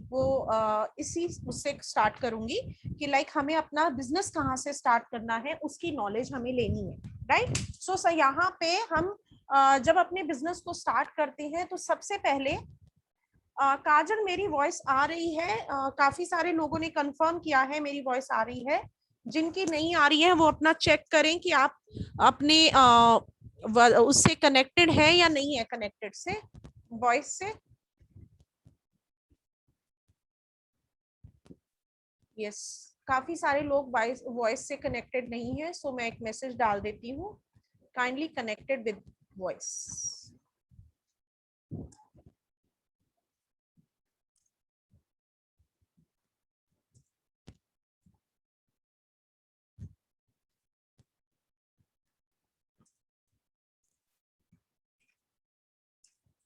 वो इसी उससे स्टार्ट करूंगी कि लाइक हमें अपना बिजनेस कहाँ से स्टार्ट करना है उसकी नॉलेज हमें लेनी है, राइट। सो यहाँ पे हम जब अपने बिजनेस को स्टार्ट करते हैं तो सबसे पहले काजल मेरी वॉइस आ रही है? काफी सारे लोगों ने कंफर्म किया है मेरी वॉइस आ रही है। जिनकी नहीं आ रही है वो अपना चेक करें कि आप अपने उससे कनेक्टेड है या नहीं है, कनेक्टेड से वॉइस से। यस, काफी सारे लोग वॉइस से कनेक्टेड नहीं है, सो मैं एक मैसेज डाल देती हूँ, kindly connected with voice.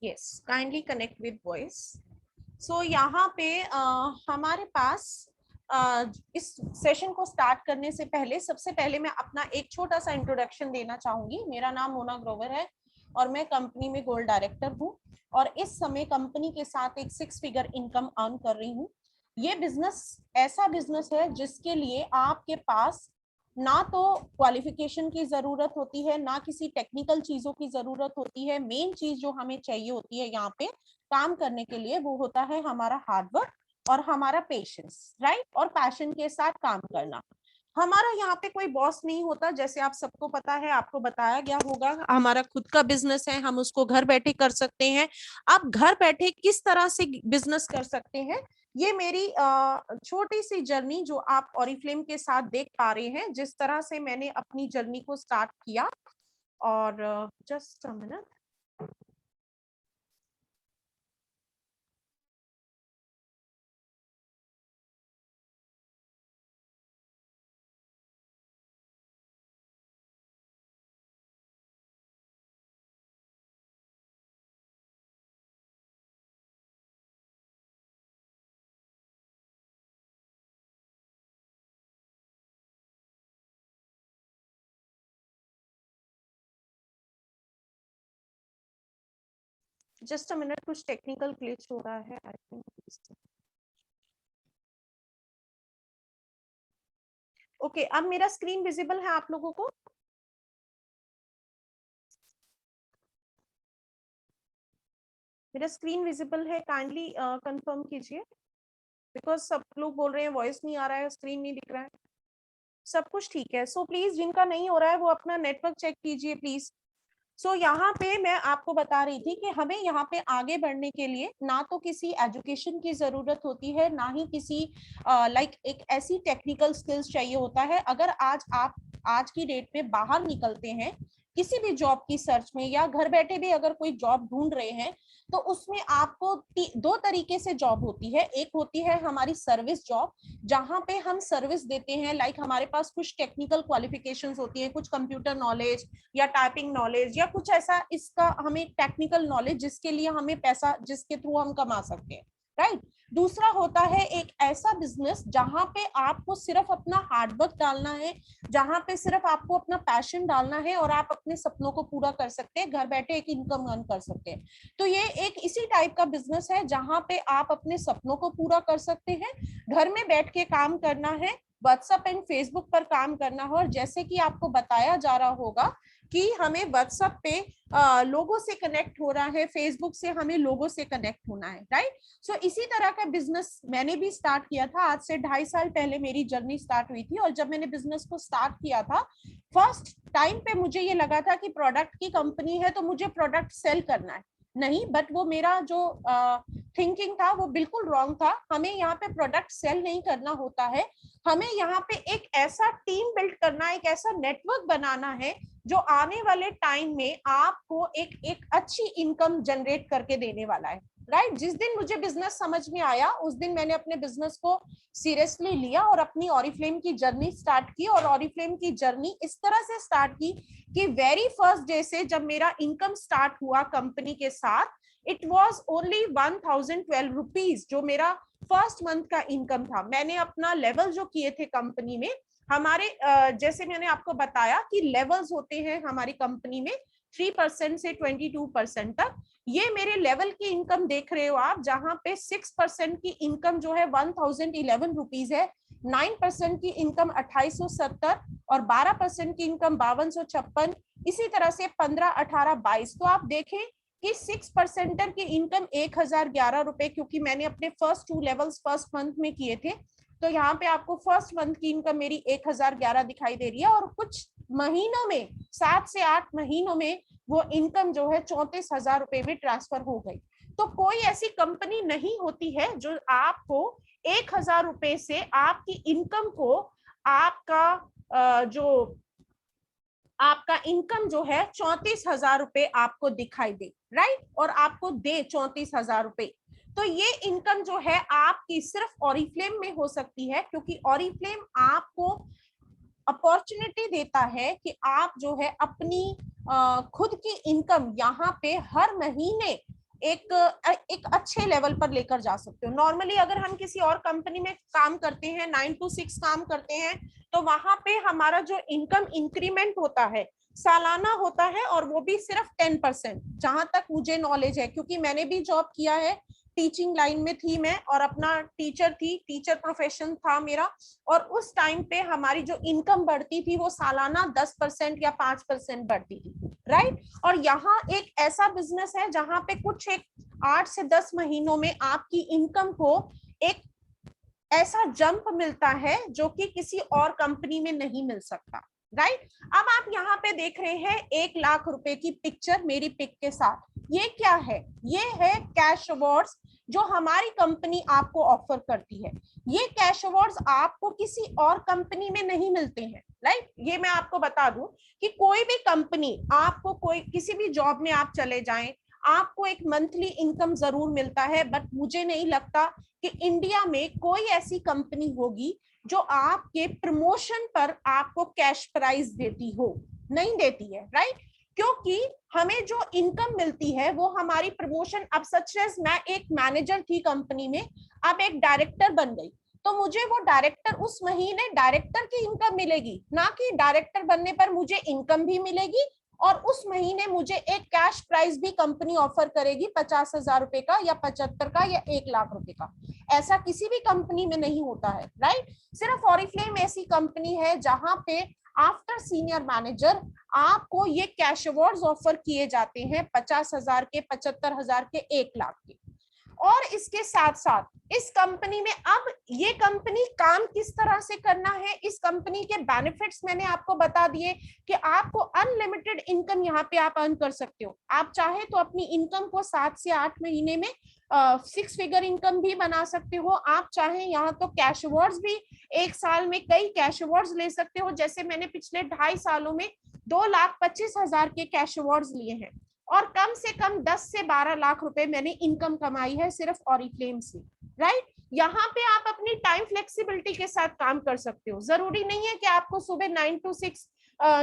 Yes, kindly connect with voice. So यहाँ पे हमारे पास इस सेशन को स्टार्ट करने से पहले सबसे पहले मैं अपना एक छोटा सा इंट्रोडक्शन देना चाहूंगी। मेरा नाम मोना ग्रोवर है और मैं कंपनी में गोल्ड डायरेक्टर हूँ और इस समय कंपनी के साथ एक 6 फिगर इनकम अर्न कर रही हूँ। ये बिजनेस ऐसा बिजनेस है जिसके लिए आपके पास ना तो क्वालिफिकेशन की जरूरत होती है, ना किसी टेक्निकल चीजों की जरूरत होती है। मेन चीज जो हमें चाहिए होती है यहाँ पे काम करने के लिए वो होता है हमारा हार्डवर्क और हमारा पेशेंस, राइट, और पैशन के साथ काम करना। हमारा यहाँ पे कोई बॉस नहीं होता, जैसे आप सबको पता है, आपको बताया गया होगा। हमारा खुद का बिजनेस है, हम उसको घर बैठे कर सकते हैं। आप घर बैठे किस तरह से बिजनेस कर सकते हैं, ये मेरी छोटी सी जर्नी जो आप ऑरिफ्लेम के साथ देख पा रहे हैं, जिस तरह से मैंने अपनी जर्नी को स्टार्ट किया। और just a minute, just a minute, कुछ टेक्निकल ग्लिच हो रहा है आई थिंक। ओके, अब मेरा स्क्रीन विजिबल है आप लोगों को? मेरा स्क्रीन विजिबल है, काइंडली कंफर्म कीजिए, बिकॉज सब लोग बोल रहे हैं वॉइस नहीं आ रहा है, स्क्रीन नहीं दिख रहा है। सब कुछ ठीक है, सो प्लीज जिनका नहीं हो रहा है वो अपना नेटवर्क चेक कीजिए प्लीज। सो यहाँ पे मैं आपको बता रही थी कि हमें यहाँ पे आगे बढ़ने के लिए ना तो किसी एजुकेशन की जरूरत होती है, ना ही किसी लाइक एक ऐसी टेक्निकल स्किल्स चाहिए होता है। अगर आज आप आज की डेट में बाहर निकलते हैं किसी भी जॉब की सर्च में, या घर बैठे भी अगर कोई जॉब ढूंढ रहे हैं, तो उसमें आपको दो तरीके से जॉब होती है। एक होती है हमारी सर्विस जॉब, जहां पे हम सर्विस देते हैं, लाइक हमारे पास कुछ टेक्निकल क्वालिफिकेशंस होती है, कुछ कंप्यूटर नॉलेज या टाइपिंग नॉलेज या कुछ ऐसा, इसका हमें टेक्निकल नॉलेज जिसके लिए हमें पैसा, जिसके थ्रू हम कमा सकते हैं, राइट। दूसरा होता है एक ऐसा बिजनेस जहां पे आपको सिर्फ अपना हार्डवर्क डालना है, जहां पे सिर्फ आपको अपना पैशन डालना है और आप अपने सपनों को पूरा कर सकते हैं, घर बैठे एक इनकम अर्न कर सकते हैं। तो ये एक इसी टाइप का बिजनेस है जहां पे आप अपने सपनों को पूरा कर सकते हैं, घर में बैठ के काम करना है, व्हाट्सएप एंड फेसबुक पर काम करना हो। और जैसे कि आपको बताया जा रहा होगा कि हमें व्हाट्सएप पे लोगों से कनेक्ट हो रहा है, फेसबुक से हमें लोगों से कनेक्ट होना है, राइट। सो इसी तरह का बिजनेस मैंने भी स्टार्ट किया था। आज से 2.5 साल पहले मेरी जर्नी स्टार्ट हुई थी। और जब मैंने बिजनेस को स्टार्ट किया था, फर्स्ट टाइम पे मुझे ये लगा था कि प्रोडक्ट की कंपनी है तो मुझे प्रोडक्ट सेल करना है, नहीं, बट वो मेरा जो थिंकिंग था वो बिल्कुल रॉन्ग था। हमें यहाँ पे प्रोडक्ट सेल नहीं करना होता है, हमें यहाँ पे एक ऐसा टीम बिल्ड करना है, एक ऐसा नेटवर्क बनाना है जो आने वाले टाइम में आपको एक एक अच्छी इनकम जनरेट करके देने वाला है, राइट। जिस दिन मुझे बिजनेस समझ में आया उस दिन मैंने अपने बिजनेस को सीरियसली लिया और अपनी ऑरिफ्लेम की जर्नी स्टार्ट की। और ऑरिफ्लेम की जर्नी इस तरह से स्टार्ट की कि वेरी फर्स्ट डे से जब मेरा इनकम स्टार्ट हुआ कंपनी के साथ, इट वॉज ओनली 1012 रुपीज, जो मेरा फर्स्ट मंथ का इनकम था। मैंने अपना लेवल जो किए थे कंपनी में, हमारे जैसे मैंने आपको बताया कि लेवल्स होते हैं हमारी कंपनी में, 3% से 22% तक। ये मेरे लेवल की इनकम देख रहे हो आप, जहां पे 6% की इनकम जो है 1011 रुपीज है, 9% की इनकम 2870 और 12% की इनकम 5256, इसी तरह से 15, 18, 22। तो आप देखें कि 6% की इनकम 1011 रुपए, क्योंकि मैंने अपने फर्स्ट 2 लेवल्स फर्स्ट मंथ में किए थे, तो यहाँ पे आपको फर्स्ट मंथ की इनकम मेरी 1011 दिखाई दे रही है, और कुछ महीनों में 7 से 8 महीनों में वो इनकम जो है 34,000 रुपए भी ट्रांसफर हो गई। तो कोई ऐसी कंपनी नहीं होती है जो आपको 1,000 रुपए से आपकी इनकम को आपका इनकम जो है 34,000 रुपए आपको दिखाई दे, राइट, और आपको दे 34,000 रुपए। तो ये इनकम जो है आपकी सिर्फ ऑरिफ्लेम में हो सकती है, क्योंकि ऑरिफ्लेम आपको अपॉर्चुनिटी देता है कि आप जो है अपनी खुद की इनकम यहाँ पे हर महीने एक अच्छे लेवल पर लेकर जा सकते हो। नॉर्मली अगर हम किसी और कंपनी में काम करते हैं, 9 to 6 काम करते हैं, तो वहां पे हमारा जो इनकम इंक्रीमेंट होता है सालाना होता है, और वो भी सिर्फ 10%, जहां तक मुझे नॉलेज है, क्योंकि मैंने भी जॉब किया है, टीचिंग लाइन में थी मैं, और अपना टीचर प्रोफेशन था मेरा, और उस टाइम पे हमारी जो इनकम बढ़ती थी वो सालाना 10% या 5% बढ़ती थी, राइट। और यहाँ एक ऐसा बिजनेस है जहां पे कुछ एक 8 से 10 महीनों में आपकी इनकम को एक ऐसा जंप मिलता है जो कि किसी और कंपनी में नहीं मिल सकता, राइट। अब आप यहाँ पे देख रहे हैं 1 लाख रुपए की पिक्चर मेरी पिक के साथ। ये क्या है? ये है कैश अवार्ड्स जो हमारी कंपनी आपको ऑफर करती है। ये कैश अवार्ड्स आपको किसी और कंपनी में नहीं मिलते हैं, राइट। ये मैं आपको बता दूं कि कोई भी कंपनी आपको, कोई किसी भी जॉब में आप चले जाएं, आपको एक मंथली इनकम जरूर मिलता है, बट मुझे नहीं लगता कि इंडिया में कोई ऐसी कंपनी होगी जो आपके प्रमोशन पर आपको कैश प्राइज देती हो, नहीं देती है, राइट। क्योंकि हमें जो इनकम मिलती है वो हमारी प्रमोशन, अब सच एज मैं एक मैनेजर थी कंपनी में, अब एक डायरेक्टर बन गई, तो मुझे वो डायरेक्टर, उस महीने डायरेक्टर की इनकम मिलेगी, ना कि डायरेक्टर बनने पर मुझे इनकम भी मिलेगी, और उस महीने मुझे एक कैश प्राइज भी कंपनी ऑफर करेगी 50,000 रुपए का, या 75 का, या 1 लाख रुपए का। ऐसा किसी भी कंपनी में नहीं होता है, राइट। सिर्फ ऑरिफ्लेम ऐसी कंपनी है जहां पे आफ्टर सीनियर मैनेजर आपको ये कैश अवार्ड्स ऑफर किए जाते हैं 50,000 के, 75,000 के, 1 लाख के। और इसके साथ साथ इस कंपनी में, अब ये कंपनी काम किस तरह से करना है, इस कंपनी के बेनिफिट्स मैंने आपको बता दिए कि आपको अनलिमिटेड इनकम यहाँ पे आप अर्न कर सकते हो। आप चाहे तो अपनी इनकम को 7 से 8 महीने में 6 फिगर इनकम भी बना सकते हो। आप चाहे यहाँ तो कैश अवार्ड्स भी, एक साल में कई कैश अवार्ड्स ले सकते हो, जैसे मैंने पिछले 2.5 सालों में 2,25,000 के कैश अवार्ड्स लिए हैं, और कम से कम 10 से 12 लाख रुपए मैंने इनकम कमाई है सिर्फ ऑरिफ्लेम से, राइट। यहाँ पे आप अपनी टाइम फ्लेक्सिबिलिटी के साथ काम कर सकते हो। जरूरी नहीं है कि आपको सुबह 9 to 6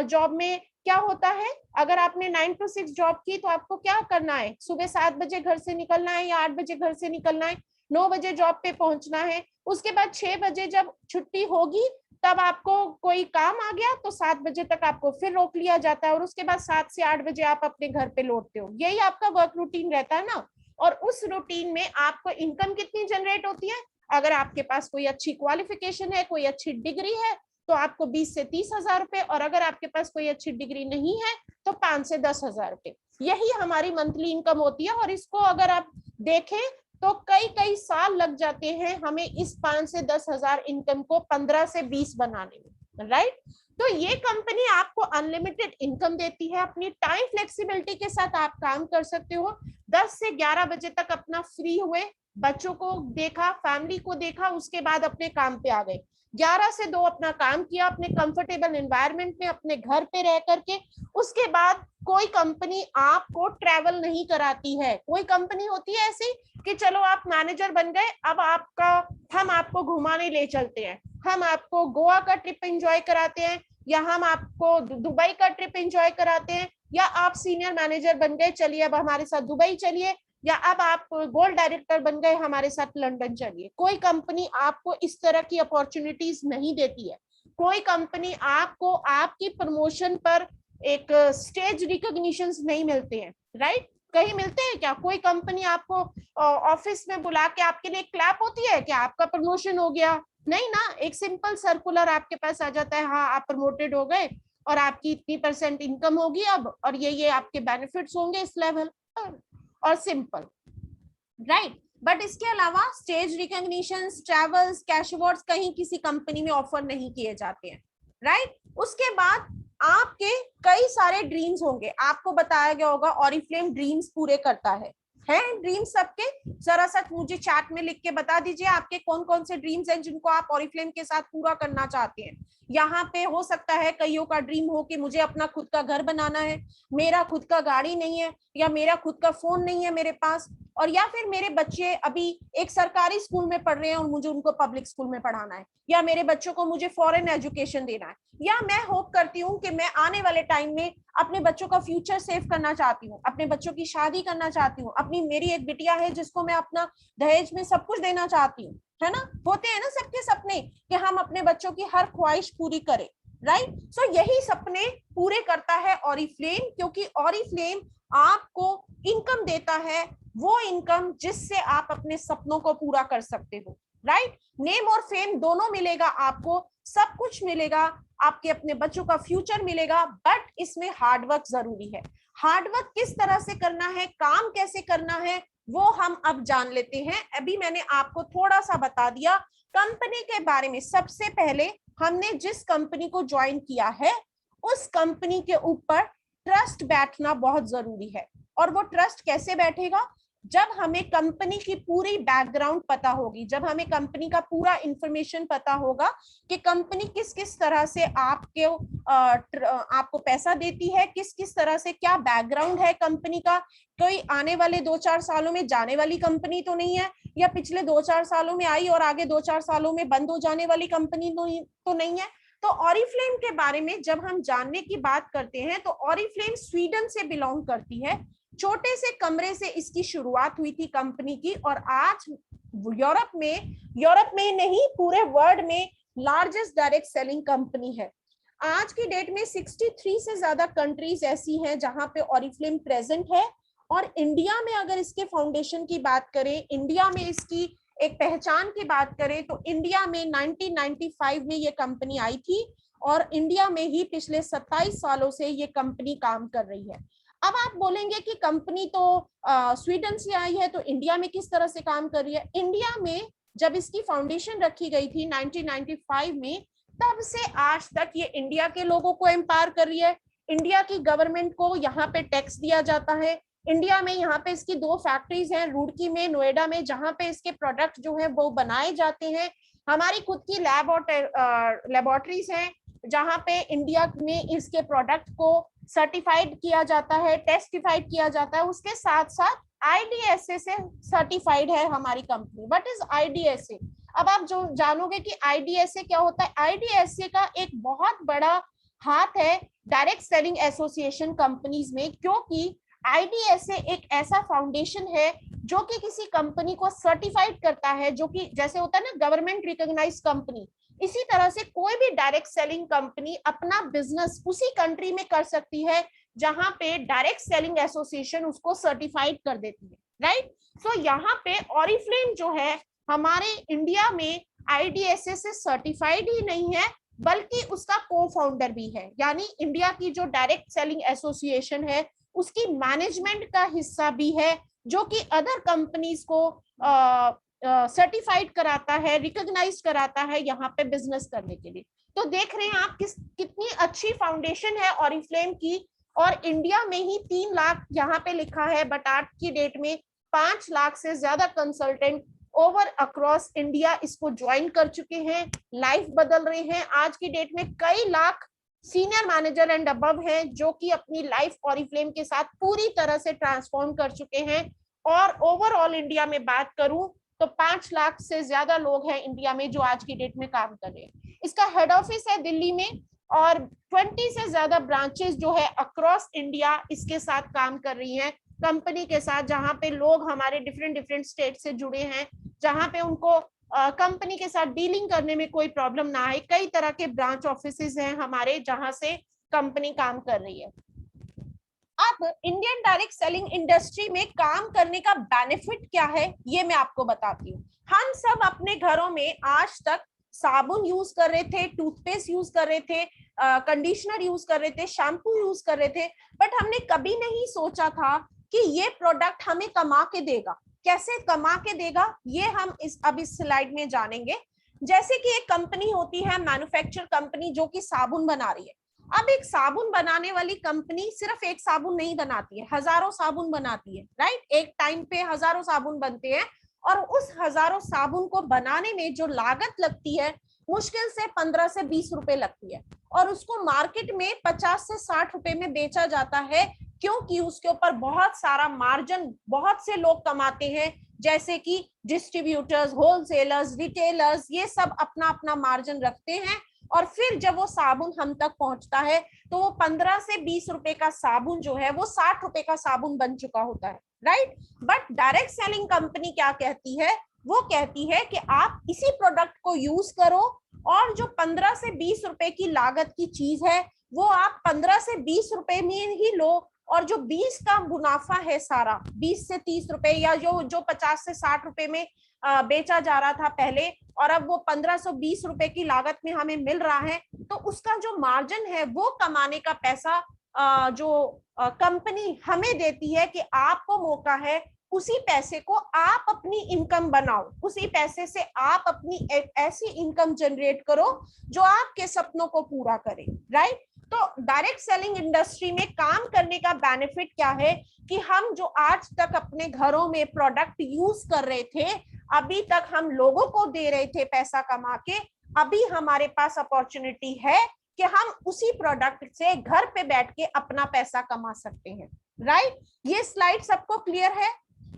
जॉब में, क्या होता है अगर आपने 9 to 6 जॉब की तो आपको क्या करना है, सुबह 7 बजे घर से निकलना है या 8 बजे घर से निकलना है, 9 बजे जॉब पे पहुंचना है, उसके बाद 6 बजे जब छुट्टी होगी तब आपको कोई काम आ गया तो 7 बजे तक आपको फिर रोक लिया जाता है, और उसके बाद 7 से 8 बजे आप अपने घर पे लौटते हो। यही आपका वर्क रूटीन रहता है ना। और उस रूटीन में आपको इनकम कितनी जनरेट होती है, अगर आपके पास कोई अच्छी क्वालिफिकेशन है, कोई अच्छी डिग्री है, तो आपको 20 से 30,000 रुपए, और अगर आपके पास कोई अच्छी डिग्री नहीं है तो 5 से 10,000 रुपए, यही हमारी मंथली इनकम होती है। और इसको अगर आप देखें तो कई साल लग जाते हैं हमें इस 5 से 10,000 इनकम को 15 से 20 बनाने में, राइट। तो ये कंपनी आपको अनलिमिटेड इनकम देती है, अपनी टाइम फ्लेक्सिबिलिटी के साथ आप काम कर सकते हो। 10 से 11 बजे तक अपना फ्री हुए, बच्चों को देखा, फैमिली को देखा, उसके बाद अपने काम पे आ गए, 11 से 2 अपना काम किया अपने कंफर्टेबल एनवायरनमेंट में, अपने घर पे रह करके। उसके बाद कोई कंपनी आपको ट्रैवल नहीं कराती है। कोई कंपनी होती है ऐसी कि चलो आप मैनेजर बन गए, अब हम आपको घुमाने ले चलते हैं, हम आपको गोवा का ट्रिप एंजॉय कराते हैं, या हम आपको दुबई का ट्रिप एंजॉय कराते हैं, या आप सीनियर मैनेजर बन गए, चलिए अब हमारे साथ दुबई चलिए, या अब आप गोल्ड डायरेक्टर बन गए, हमारे साथ लंदन चलिए। कोई कंपनी आपको इस तरह की अपॉर्चुनिटीज नहीं देती है। कोई कंपनी आपको आपकी प्रमोशन पर एक स्टेज रिकॉग्निशंस नहीं मिलते हैं, राइट? कहीं मिलते हैं क्या? कोई कंपनी आपको ऑफिस में बुला के आपके लिए क्लैप होती है कि आपका प्रमोशन हो गया? नहीं ना, एक सिंपल सर्कुलर आपके पास आ जाता है, हाँ आप प्रमोटेड हो गए और आपकी इतनी % इनकम होगी अब, और ये आपके बेनिफिट्स होंगे इस लेवल पर, और सिंपल, राइट? बट इसके अलावा stage recognition, travels, cash awards कहीं किसी कंपनी में ऑफर नहीं किए जाते हैं, राइट? उसके बाद आपके कई सारे ड्रीम्स होंगे, आपको बताया गया होगा ऑरिफ्लेम ड्रीम्स पूरे करता है ड्रीम्स सबके? जरा सा मुझे चैट में लिख के बता दीजिए आपके कौन कौन से ड्रीम्स हैं जिनको आप ऑरिफ्लेम के साथ पूरा करना चाहते हैं। यहाँ पे हो सकता है कईयों का ड्रीम हो कि मुझे अपना खुद का घर बनाना है, मेरा खुद का गाड़ी नहीं है, या मेरा खुद का फोन नहीं है मेरे पास, और या फिर मेरे बच्चे अभी एक सरकारी स्कूल में पढ़ रहे हैं और मुझे उनको पब्लिक स्कूल में पढ़ाना है, या मेरे बच्चों को मुझे फॉरेन एजुकेशन देना है, या मैं होप करती हूँ कि मैं आने वाले टाइम में अपने बच्चों का फ्यूचर सेव करना चाहती हूँ, अपने बच्चों की शादी करना चाहती हूँ, अपनी मेरी एक बिटिया है जिसको मैं अपना दहेज में सब कुछ देना चाहती हूँ, है ना? होते हैं ना सबके सपने कि हम अपने बच्चों की हर ख्वाहिश पूरी करें, राइट? सो यही सपने पूरे करता है ऑरिफ्लेम, क्योंकि ऑरिफ्लेम आपको इनकम देता है, वो इनकम जिससे आप अपने सपनों को पूरा कर सकते हो, राइट? नेम और फेम दोनों मिलेगा आपको, सब कुछ मिलेगा, आपके अपने बच्चों का फ्यूचर मिलेगा, बट इसमें हार्डवर्क जरूरी है। हार्डवर्क किस तरह से करना है, काम कैसे करना है, वो हम अब जान लेते हैं। अभी मैंने आपको थोड़ा सा बता दिया कंपनी के बारे में। सबसे पहले हमने जिस कंपनी को ज्वाइन किया है उस कंपनी के ऊपर ट्रस्ट बैठना बहुत जरूरी है। और वो ट्रस्ट कैसे बैठेगा? जब हमें कंपनी की पूरी बैकग्राउंड पता होगी, जब हमें कंपनी का पूरा इंफॉर्मेशन पता होगा कि कंपनी किस किस तरह से आपको पैसा देती है, किस किस तरह से क्या बैकग्राउंड है कंपनी का, कोई आने वाले 2-4 सालों में जाने वाली कंपनी तो नहीं है, या पिछले 2-4 सालों में आई और आगे 2-4 सालों में बंद हो जाने वाली कंपनी तो नहीं है। तो ऑरिफ्लेम के बारे में जब हम जानने की बात करते हैं तो ऑरिफ्लेम स्वीडन से बिलोंग करती है। छोटे से कमरे से इसकी शुरुआत हुई थी कंपनी की, और आज यूरोप में नहीं पूरे वर्ल्ड में लार्जेस्ट डायरेक्ट सेलिंग कंपनी है। आज की डेट में 63 से ज्यादा कंट्रीज ऐसी हैं जहां पे ऑरिफ्लेम प्रेजेंट है। और इंडिया में अगर इसके फाउंडेशन की बात करें, इंडिया में इसकी एक पहचान की बात करें तो इंडिया में 1995 में ये कंपनी आई थी, और इंडिया में ही पिछले 27 सालों से ये कंपनी काम कर रही है। अब आप बोलेंगे कि कंपनी तो स्वीडन से आई है तो इंडिया में किस तरह से काम कर रही है? इंडिया में जब इसकी फाउंडेशन रखी गई थी 1995 में, तब से आज तक ये इंडिया के लोगों को एम्पावर कर रही है। इंडिया की गवर्नमेंट को यहाँ पे टैक्स दिया जाता है। इंडिया में यहाँ पे इसकी 2 फैक्ट्रीज हैं, रुड़की में, नोएडा में, जहाँ पे इसके प्रोडक्ट जो है वो बनाए जाते हैं। हमारी खुद की लैब और लेबोरेटरीज हैं जहाँ पे इंडिया में इसके प्रोडक्ट को सर्टिफाइड किया जाता है, टेस्टिफाइड किया जाता है। उसके साथ साथ IDSA से सर्टिफाइड है हमारी कंपनी। What is IDSA? अब आप जो जानोगे कि IDSA क्या होता है। IDSA का एक बहुत बड़ा हाथ है डायरेक्ट सेलिंग एसोसिएशन कंपनीज में, क्योंकि IDSA एक ऐसा फाउंडेशन है जो कि किसी कंपनी को सर्टिफाइड करता है, जो कि जैसे होता है ना गवर्नमेंट रिकॉग्नाइज कंपनी, इसी तरह से कोई भी डायरेक्ट सेलिंग कंपनी अपना बिजनेस उसी कंट्री में कर सकती है जहां पे डायरेक्ट सेलिंग एसोसिएशन उसको सर्टिफाइड कर देती है, राइट? सो यहाँ पे ऑरिफ्लेम जो है हमारे इंडिया में IDSA से सर्टिफाइड ही नहीं है, बल्कि उसका को फाउंडर भी है। यानी इंडिया की जो डायरेक्ट सेलिंग एसोसिएशन है उसकी मैनेजमेंट का हिस्सा भी है, जो कि अदर कंपनीज को सर्टिफाइड कराता है, रिकॉग्नाइज कराता है यहाँ पे बिजनेस करने के लिए। तो देख रहे हैं आप कितनी अच्छी फाउंडेशन है ऑरिफ्लेम की। और इंडिया में ही 3 लाख यहाँ पे लिखा है, बट आज की डेट में 5 लाख से ज्यादा कंसल्टेंट ओवर अक्रॉस इंडिया इसको ज्वाइन कर चुके हैं, लाइफ बदल रहे हैं। आज की डेट में कई lakh senior manager and above हैं जो कि अपनी लाइफ ऑरिफ्लेम के साथ पूरी तरह से ट्रांसफॉर्म कर चुके हैं। और ओवरऑल इंडिया में बात करूं तो 5 लाख से ज्यादा लोग हैं इंडिया में जो आज की डेट में काम कर रहे हैं। इसका हेड ऑफिस है दिल्ली में, और 20 से ज्यादा ब्रांचेस जो है अक्रॉस इंडिया इसके साथ काम कर रही हैं कंपनी के साथ, जहां पे लोग हमारे डिफरेंट स्टेट से जुड़े हैं, जहां पे उनको कंपनी के साथ डीलिंग करने में कोई प्रॉब्लम ना आए। कई तरह के ब्रांच ऑफिसेज हैं हमारे जहां से कंपनी काम कर रही है। अब इंडियन डायरेक्ट सेलिंग इंडस्ट्री में काम करने का बेनिफिट क्या है ये मैं आपको बताती हूँ। हम सब अपने घरों में आज तक साबुन यूज कर रहे थे, टूथपेस्ट यूज कर रहे थे, कंडीशनर यूज कर रहे थे, शैम्पू यूज कर रहे थे, बट हमने कभी नहीं सोचा था कि ये प्रोडक्ट हमें कमा के देगा। कैसे कमा के देगा ये हम अब इस स्लाइड में जानेंगे। जैसे कि एक कंपनी होती है मैन्युफैक्चर कंपनी जो कि साबुन बना रही है। अब एक साबुन बनाने वाली कंपनी सिर्फ एक साबुन नहीं बनाती है, हजारों साबुन बनाती है, राइट। एक टाइम पे हजारों साबुन बनते हैं और उस हजारों साबुन को बनाने में जो लागत लगती है मुश्किल से 15 से 20 रुपए लगती है और उसको मार्केट में 50 से 60 रुपए में बेचा जाता है, क्योंकि उसके ऊपर बहुत सारा मार्जिन बहुत से लोग कमाते हैं, जैसे कि डिस्ट्रीब्यूटर्स, होलसेलर्स, रिटेलर्स, ये सब अपना अपना मार्जिन रखते हैं। और फिर जब वो साबुन हम तक पहुंचता है तो वो 15 से 20 रुपए का साबुन जो है वो 60 रुपए का साबुन बन चुका होता है, right. But direct selling company क्या कहती है, वो कहती है कि आप इसी प्रोडक्ट को यूज करो और जो 15 से 20 रुपए की लागत की चीज है वो आप 15 से 20 रुपए में ही लो, और जो 20 का मुनाफा है सारा 20 से 30 रुपए या जो 50 से 60 रुपए में बेचा जा रहा था पहले, और अब वो 1520 रुपए की लागत में हमें मिल रहा है, तो उसका जो मार्जिन है वो कमाने का पैसा जो कंपनी हमें देती है कि आपको मौका है उसी पैसे को आप अपनी इनकम बनाओ, उसी पैसे से आप अपनी एक ऐसी इनकम जनरेट करो जो आपके सपनों को पूरा करे, राइट। तो डायरेक्ट सेलिंग इंडस्ट्री में काम करने का बेनिफिट क्या है कि हम जो आज तक अपने घरों में प्रोडक्ट यूज कर रहे थे, अभी तक हम लोगों को दे रहे थे पैसा कमा के, अभी हमारे पास अपॉर्चुनिटी है कि हम उसी प्रोडक्ट से घर पे बैठ के अपना पैसा कमा सकते हैं, राइट। ये स्लाइड सबको क्लियर है।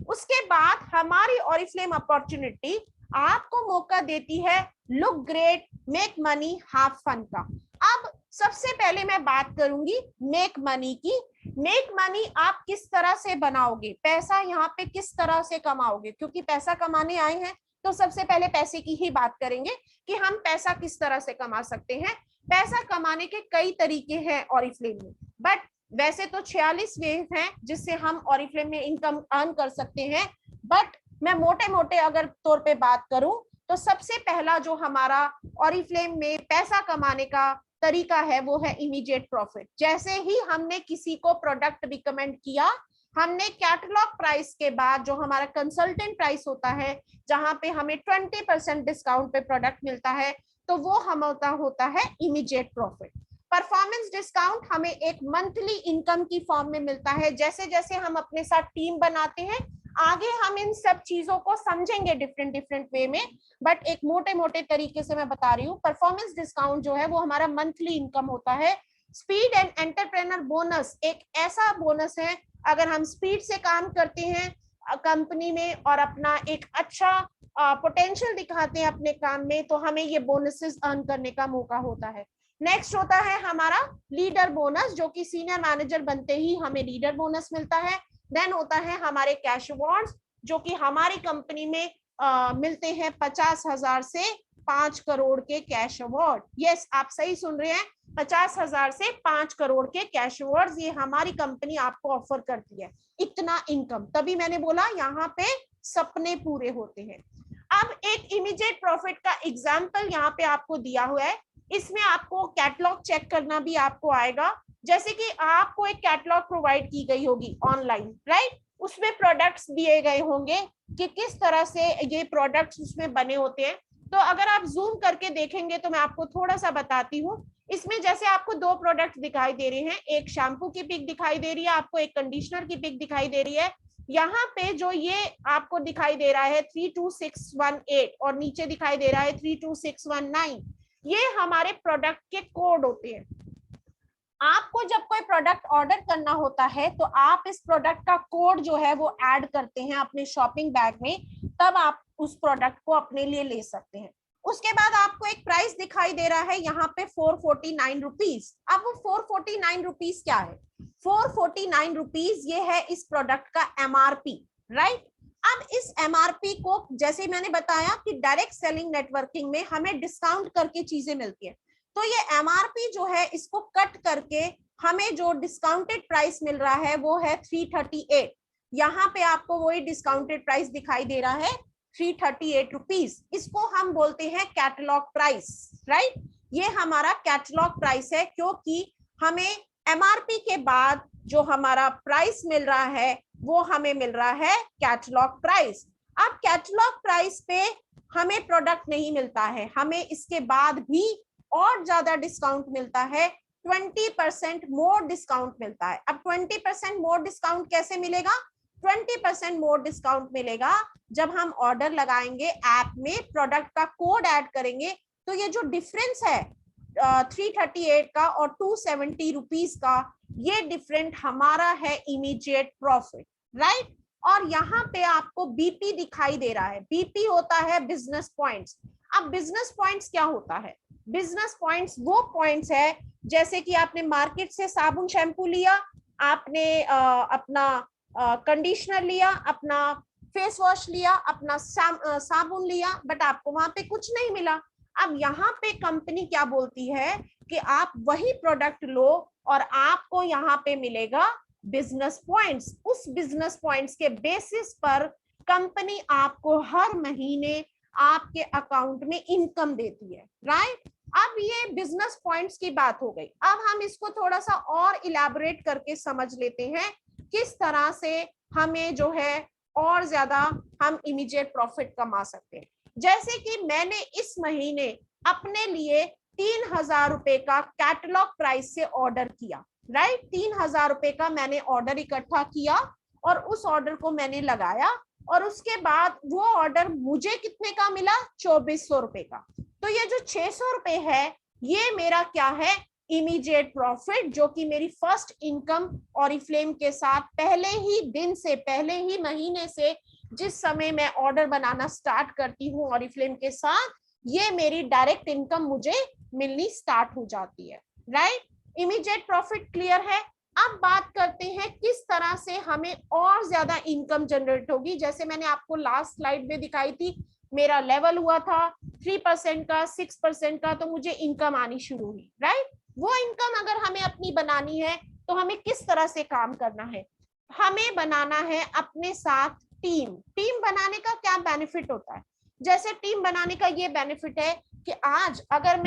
उसके बाद हमारी ऑरिफ्लेम अपॉर्चुनिटी आपको मौका देती है look great make money have fun का। अब सबसे पहले मैं बात करूंगी मेक मनी की। मेक मनी आप किस तरह से बनाओगे, पैसा यहाँ पे किस तरह से कमाओगे, क्योंकि पैसा कमाने आए हैं तो सबसे पहले पैसे की ही बात करेंगे कि हम पैसा किस तरह से कमा सकते हैं। पैसा कमाने के कई तरीके हैं ऑरिफ्लेम में, बट वैसे तो 46 वे हैं जिससे हम ऑरिफ्लेम में इनकम अर्न कर सकते हैं, बट मैं मोटे मोटे अगर तौर पे बात करूं तो सबसे पहला जो हमारा ऑरिफ्लेम में पैसा कमाने का तरीका है वो है इमीडिएट प्रॉफिट। जैसे ही हमने किसी को प्रोडक्ट रिकमेंड किया, हमने कैटलॉग प्राइस के बाद जो हमारा कंसल्टेंट प्राइस होता है जहां पे हमें 20% डिस्काउंट पे प्रोडक्ट मिलता है, तो वो हमारा होता है इमीडिएट प्रॉफिट। परफॉर्मेंस डिस्काउंट हमें एक मंथली इनकम की फॉर्म में मिलता है। जैसे जैसे हम अपने साथ टीम बनाते हैं आगे हम इन सब चीजों को समझेंगे डिफरेंट वे में, बट एक मोटे मोटे तरीके से मैं बता रही हूँ। परफॉर्मेंस डिस्काउंट जो है वो हमारा मंथली इनकम होता है। स्पीड एंड एंटरप्रेन्योर बोनस एक ऐसा बोनस है, अगर हम स्पीड से काम करते हैं कंपनी में और अपना एक अच्छा पोटेंशियल दिखाते हैं अपने काम में, तो हमें ये बोनसेस अर्न करने का मौका होता है। नेक्स्ट होता है हमारा लीडर बोनस, जो कि सीनियर मैनेजर बनते ही हमें लीडर बोनस मिलता है। देन होता है हमारे कैश अवार्ड्स, जो कि हमारी कंपनी में मिलते हैं 50,000 से 5 करोड़ के कैश अवार्ड। यस, आप सही सुन रहे हैं, 50,000 से 5 करोड़ के कैश अवार्ड्स ये हमारी कंपनी आपको ऑफर करती है। इतना इनकम, तभी मैंने बोला यहाँ पे सपने पूरे होते हैं। अब एक इमीडिएट प्रॉफिट का एग्जाम्पल यहाँ पे आपको दिया हुआ है। इसमें आपको कैटलॉग चेक करना भी आपको आएगा। जैसे कि आपको एक कैटलॉग प्रोवाइड की गई होगी ऑनलाइन, राइट, उसमें प्रोडक्ट्स दिए गए होंगे कि किस तरह से ये प्रोडक्ट्स उसमें बने होते हैं। तो अगर आप जूम करके देखेंगे तो मैं आपको थोड़ा सा बताती हूँ। इसमें जैसे आपको 2 प्रोडक्ट दिखाई दे रहे हैं, एक शैम्पू की पिक दिखाई दे रही है, आपको एक कंडीशनर की पिक दिखाई दे रही है। यहाँ पे जो ये आपको दिखाई दे रहा है 32618 और नीचे दिखाई दे रहा है 32619, ये हमारे प्रोडक्ट के कोड होते हैं। आपको जब कोई प्रोडक्ट ऑर्डर करना होता है तो आप इस प्रोडक्ट का कोड जो है वो ऐड करते हैं अपने शॉपिंग बैग में, तब आप उस प्रोडक्ट को अपने लिए ले सकते हैं। उसके बाद आपको एक प्राइस दिखाई दे रहा है यहाँ पे 449 रुपीज। अब वो 449 रुपीज क्या है? 449 रुपीज ये है इस प्रोडक्ट का एमआरपी, राइट। अब इस एमआरपी को, जैसे मैंने बताया कि डायरेक्ट सेलिंग नेटवर्किंग में हमें डिस्काउंट करके चीजें मिलती है, तो ये एमआरपी जो है इसको कट करके हमें जो डिस्काउंटेड प्राइस मिल रहा है वो है 338। यहाँ पे आपको वही डिस्काउंटेड प्राइस दिखाई दे रहा है 338 रुपीज। इसको हम बोलते हैं कैटलॉग प्राइस, राइट। ये हमारा कैटलॉग प्राइस है क्योंकि हमें एमआरपी के बाद जो हमारा प्राइस मिल रहा है वो हमें मिल रहा है कैटलॉग प्राइस। अब कैटलॉग प्राइस पे हमें प्रोडक्ट नहीं मिलता है, हमें इसके बाद भी और ज्यादा डिस्काउंट मिलता है, 20% मोर डिस्काउंट मिलता है। अब 20% मोर डिस्काउंट कैसे मिलेगा? 20% मोर डिस्काउंट मिलेगा जब हम ऑर्डर लगाएंगे ऐप में, प्रोडक्ट का कोड ऐड करेंगे, तो ये जो डिफरेंस है 338 का और 270 रुपीज का, ये डिफरेंट हमारा है इमीडिएट प्रॉफिट, राइट। और यहाँ पे आपको बीपी दिखाई दे रहा है, बीपी होता है बिजनेस पॉइंट्स। अब बिजनेस पॉइंट्स क्या होता है? बिजनेस पॉइंट्स वो पॉइंट्स है जैसे कि आपने मार्केट से साबुन शैम्पू लिया, आपने अपना कंडीशनर लिया, अपना फेस वॉश लिया, अपना साबुन लिया, बट आपको वहां पे कुछ नहीं मिला। अब यहाँ पे कंपनी क्या बोलती है कि आप वही प्रोडक्ट लो और आपको यहाँ पे मिलेगा बिजनेस पॉइंट्स। उस बिजनेस पॉइंट्स के बेसिस पर कंपनी आपको हर महीने आपके अकाउंट में इनकम देती है, राइट। अब ये बिजनेस पॉइंट्स की बात हो गई। अब हम इसको थोड़ा सा और इलैबोरेट करके समझ लेते हैं किस तरह से हमें जो है और ज्यादा हम इमीडिएट प्रॉफिट कमा सकते हैं। जैसे कि मैंने इस महीने अपने लिए 3000 रुपए का कैटलॉग प्राइस से ऑर्डर किया, राइट। 3000 रुपए का मैंने ऑर्डर इकट्ठा किया और उस ऑर्डर को मैंने लगाया और उसके बाद वो ऑर्डर मुझे कितने का मिला? 2400 रुपए का। तो ये जो 600 रुपए है ये मेरा क्या है? इमीडिएट प्रॉफिट, जो कि मेरी फर्स्ट इनकम ऑरिफ्लेम के साथ पहले ही दिन से, पहले ही महीने से, जिस समय मैं ऑर्डर बनाना स्टार्ट करती हूँ ऑरिफ्लेम के साथ, ये मेरी डायरेक्ट इनकम मुझे मिलनी स्टार्ट हो जाती है, राइट। इमीडिएट प्रॉफिट क्लियर है। अब बात करते हैं किस तरह से हमें और ज्यादा इनकम जनरेट होगी। जैसे मैंने आपको लास्ट स्लाइड में दिखाई थी, मेरा लेवल हुआ था 3% का, 6% का, तो मुझे इनकम आनी शुरू हुई, राइट। वो इनकम अगर हमें अपनी बनानी है तो हमें किस तरह से काम करना है? हमें बनाना है अपने साथ टीम। टीम बनाने का क्या बेनिफिट होता है? जैसे टीम बनाने का ये बेनिफिट है कि आज अगर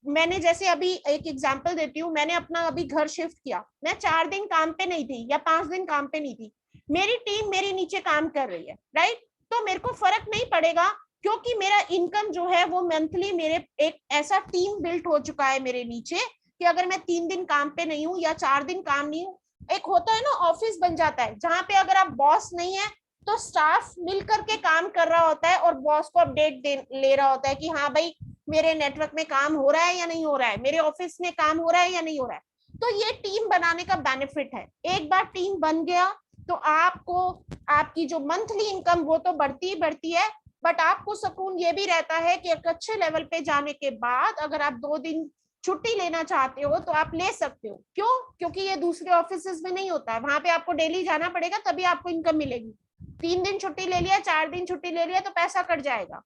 मैंने जैसे अभी एक एग्जांपल देती हूँ, मैंने अपना अभी घर शिफ्ट किया, मैं 4 दिन काम पे नहीं थी या 5 दिन काम पे नहीं थी, मेरी टीम मेरे नीचे काम कर रही है, राइट। तो मेरे को फर्क नहीं पड़ेगा क्योंकि मेरा इनकम जो है वो मंथली, मेरे एक ऐसा टीम बिल्ट हो चुका है मेरे नीचे कि अगर मैं 3 दिन काम पे नहीं हूँ या 4 दिन काम नहीं हूँ, एक होता है ना ऑफिस बन जाता है जहां पे अगर आप बॉस नहीं है तो स्टाफ मिलकर के काम कर रहा होता है और बॉस को अपडेट ले रहा होता है कि हाँ भाई मेरे नेटवर्क में काम हो रहा है या नहीं हो रहा है, मेरे ऑफिस में काम हो रहा है या नहीं हो रहा है। तो ये टीम बनाने का बेनिफिट है। एक बार टीम बन गया तो आपको आपकी जो मंथली इनकम वो तो बढ़ती ही बढ़ती है, बट आपको सुकून ये भी रहता है कि एक अच्छे लेवल पे जाने के बाद अगर आप 2 दिन छुट्टी लेना चाहते हो तो आप ले सकते हो। क्यों? क्योंकि ये दूसरे ऑफिस में नहीं होता है, वहां पे आपको डेली जाना पड़ेगा तभी आपको इनकम मिलेगी। 3 दिन छुट्टी ले लिया, 4 दिन छुट्टी ले लिया तो पैसा कट जाएगा,